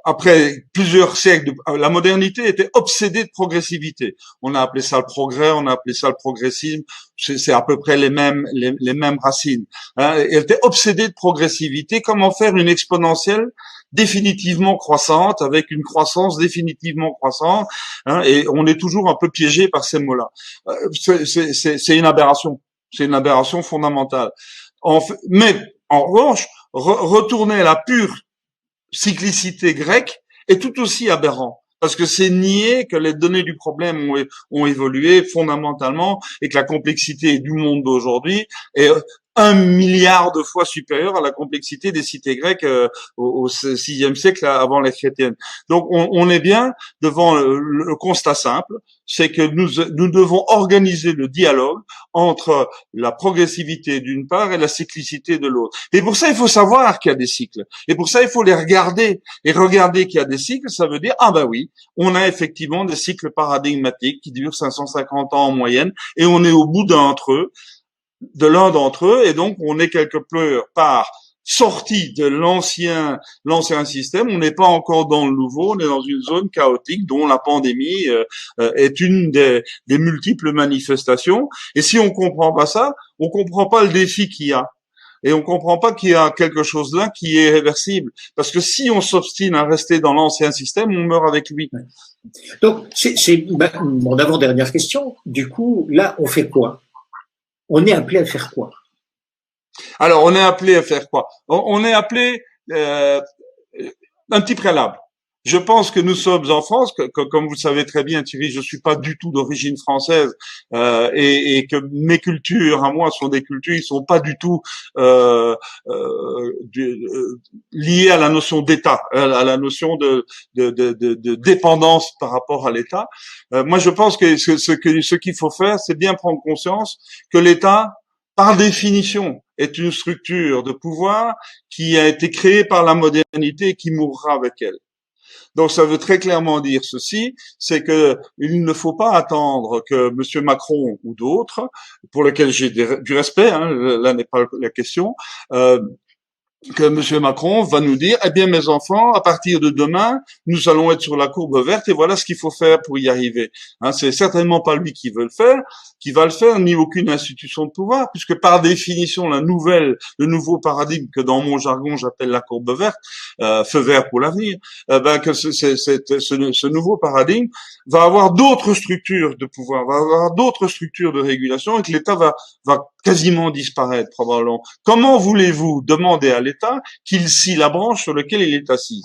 après plusieurs siècles, la modernité était obsédée de progressivité. On a appelé ça le progrès, on a appelé ça le progressisme. C'est à peu près les mêmes racines. Hein. Elle était obsédée de progressivité. Comment faire une exponentielle définitivement croissante avec une croissance définitivement croissante, hein, et on est toujours un peu piégé par ces mots-là. C'est une aberration. C'est une aberration fondamentale. Mais en revanche, retourner à la pure cyclicité grecque est tout aussi aberrant. Parce que c'est nier que les données du problème ont évolué fondamentalement et que la complexité du monde d'aujourd'hui est 1 milliard de fois supérieure à la complexité des cités grecques au VIe siècle avant les chrétiennes. Donc on est bien devant le constat simple, c'est que nous devons organiser le dialogue entre la progressivité d'une part et la cyclicité de l'autre. Et pour ça, il faut savoir qu'il y a des cycles. Et pour ça, il faut les regarder. Et regarder qu'il y a des cycles, ça veut dire, ah ben oui, on a effectivement des cycles paradigmatiques qui durent 550 ans en moyenne, et on est au bout de l'un d'entre eux, et donc on est quelque part sorti de l'ancien système, on n'est pas encore dans le nouveau, on est dans une zone chaotique dont la pandémie est une des multiples manifestations. Et si on comprend pas ça, on comprend pas le défi qu'il y a. Et on comprend pas qu'il y a quelque chose là qui est réversible. Parce que si on s'obstine à rester dans l'ancien système, on meurt avec lui. Donc, c'est mon avant-dernière question. Du coup, là, on fait quoi? On est appelé à faire quoi? Alors, on est appelé à faire quoi? On est appelé un petit préalable. Je pense que nous sommes en France, comme vous le savez très bien, Thierry, je suis pas du tout d'origine française, et que mes cultures à moi sont des cultures, ils sont pas du tout liées à la notion d'État, à la notion de dépendance par rapport à l'État. Moi, je pense que ce qu'il faut faire, c'est bien prendre conscience que l'État, par définition, est une structure de pouvoir qui a été créée par la modernité et qui mourra avec elle. Donc ça veut très clairement dire ceci, c'est que il ne faut pas attendre que Monsieur Macron ou d'autres, pour lesquels j'ai du respect, hein, là n'est pas la question, que Monsieur Macron va nous dire, eh bien mes enfants, à partir de demain, nous allons être sur la courbe verte et voilà ce qu'il faut faire pour y arriver. Hein, c'est certainement pas lui qui va le faire, ni aucune institution de pouvoir, puisque par définition, le nouveau paradigme que dans mon jargon j'appelle la courbe verte, feu vert pour l'avenir, que ce nouveau paradigme va avoir d'autres structures de pouvoir, va avoir d'autres structures de régulation et que l'État va quasiment disparaître probablement. Comment voulez-vous demander à l'État qu'il scie la branche sur laquelle il est assis?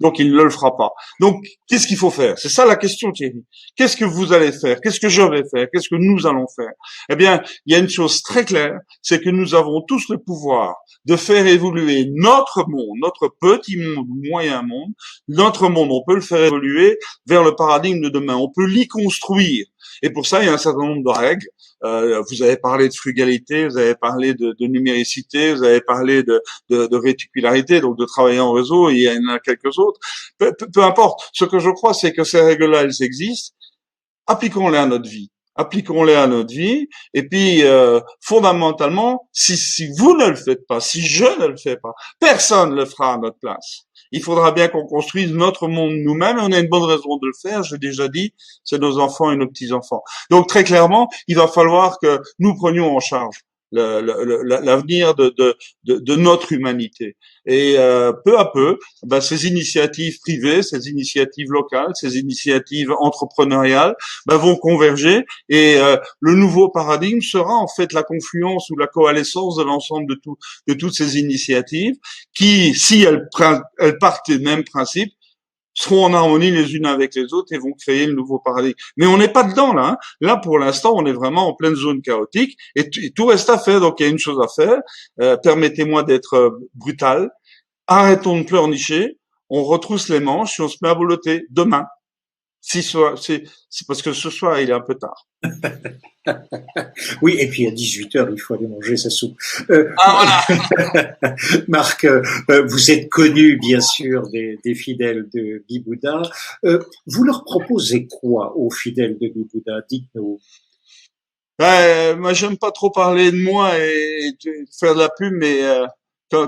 Donc il ne le fera pas. Donc qu'est-ce qu'il faut faire? C'est ça la question, Thierry. Qu'est-ce que vous allez faire? Qu'est-ce que je vais faire? Qu'est-ce que nous allons faire? Eh bien, il y a une chose très claire, c'est que nous avons tous le pouvoir de faire évoluer notre monde, notre petit monde, moyen monde, notre monde. On peut le faire évoluer vers le paradigme de demain. On peut l'y construire. Et pour ça, il y a un certain nombre de règles. Vous avez parlé de frugalité, vous avez parlé de numéricité, vous avez parlé de réticularité, donc de travailler en réseau, et il y en a quelques autres. Peu importe. Ce que je crois, c'est que ces règles-là, elles existent. Appliquons-les à notre vie. appliquons-les à notre vie, et puis fondamentalement, si vous ne le faites pas, si je ne le fais pas, personne ne le fera à notre place. Il faudra bien qu'on construise notre monde nous-mêmes, et on a une bonne raison de le faire, j'ai déjà dit, c'est nos enfants et nos petits-enfants. Donc très clairement, il va falloir que nous prenions en charge l'avenir de notre humanité. Et peu à peu, ben, ces initiatives privées, ces initiatives locales, ces initiatives entrepreneuriales ben, vont converger, et le nouveau paradigme sera en fait la confluence ou la coalescence de l'ensemble de toutes ces initiatives qui, si elles partent des mêmes principes, seront en harmonie les unes avec les autres et vont créer le nouveau paradigme. Mais on n'est pas dedans là. Hein. Là, pour l'instant, on est vraiment en pleine zone chaotique et tout reste à faire. Donc, il y a une chose à faire. Permettez-moi d'être brutal. Arrêtons de pleurnicher. On retrousse les manches et on se met à boulotter demain. C'est parce que ce soir, il est un peu tard. Oui, et puis à 18h, il faut aller manger sa soupe. Voilà. Marc, vous êtes connu, bien sûr, des fidèles de Bibouda. Vous leur proposez quoi aux fidèles de Bibouda? Dites-nous. Moi, j'aime pas trop parler de moi et de faire de la pub, mais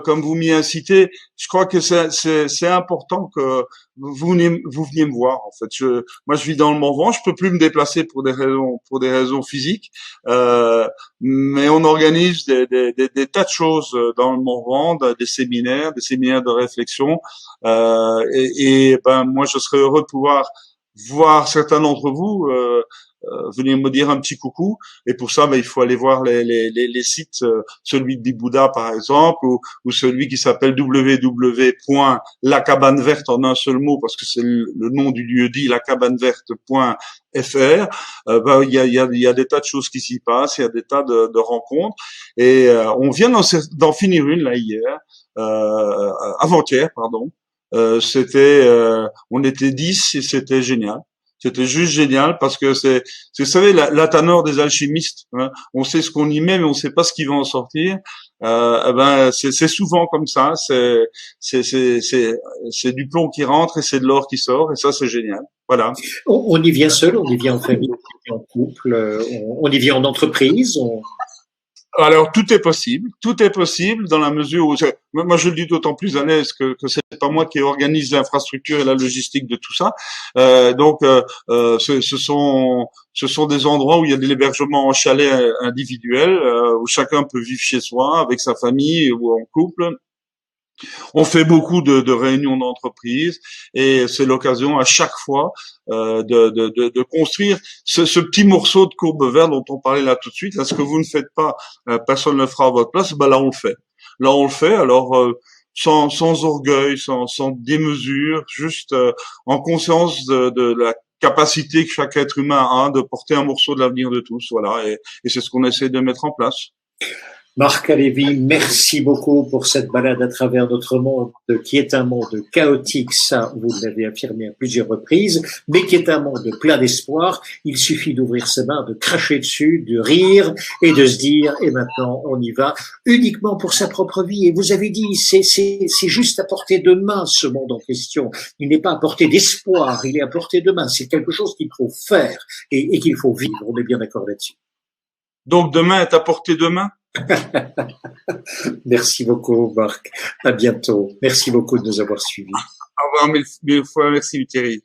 comme vous m'y incitez, je crois que c'est important que vous veniez me voir. En fait, moi, je vis dans le Morvan, je peux plus me déplacer pour des raisons physiques, mais on organise des tas de choses dans le Morvan, des séminaires de réflexion, ben moi, je serais heureux de pouvoir voir certains d'entre vous. Venez me dire un petit coucou, et pour ça, ben, il faut aller voir les sites, celui de Bibouda par exemple, ou celui qui s'appelle www.lacabaneverte en un seul mot, parce que c'est le nom du lieu dit, lacabaneverte.fr. Ben, il y a des tas de choses qui s'y passent, il y a des tas de rencontres, et on vient d'en finir une là hier, avant-hier, pardon. On était 10 et c'était génial. C'était juste génial parce que vous savez, la teneur des alchimistes. Hein, on sait ce qu'on y met, mais on sait pas ce qui va en sortir. Eh ben, c'est souvent comme ça. C'est du plomb qui rentre et c'est de l'or qui sort. Et ça, c'est génial. Voilà. On y vient seul, on y vient en famille, on y vient en couple, on y vient en entreprise. Alors tout est possible dans la mesure où moi je le dis d'autant plus à l'aise que c'est pas moi qui organise l'infrastructure et la logistique de tout ça. Ce sont des endroits où il y a de l'hébergement en chalet individuel, où chacun peut vivre chez soi avec sa famille ou en couple. On fait beaucoup de réunions d'entreprise et c'est l'occasion à chaque fois de construire ce petit morceau de courbe verte dont on parlait là tout de suite. Là, ce que vous ne faites pas, personne ne le fera à votre place. Ben là, on le fait. Là, on le fait. Alors sans orgueil, sans démesure, juste en conscience de la capacité que chaque être humain a de porter un morceau de l'avenir de tous. Voilà. Et c'est ce qu'on essaie de mettre en place. Marc Halévy, merci beaucoup pour cette balade à travers notre monde qui est un monde chaotique, ça vous l'avez affirmé à plusieurs reprises, mais qui est un monde plein d'espoir. Il suffit d'ouvrir ses mains, de cracher dessus, de rire et de se dire et maintenant on y va uniquement pour sa propre vie. Et vous avez dit c'est juste à portée de main ce monde en question. Il n'est pas à portée d'espoir, il est à portée de main. C'est quelque chose qu'il faut faire et qu'il faut vivre. On est bien d'accord là-dessus. Donc demain est à portée de main. Merci beaucoup, Marc. À bientôt. Merci beaucoup de nous avoir suivis. Au revoir, mille fois merci, Thierry.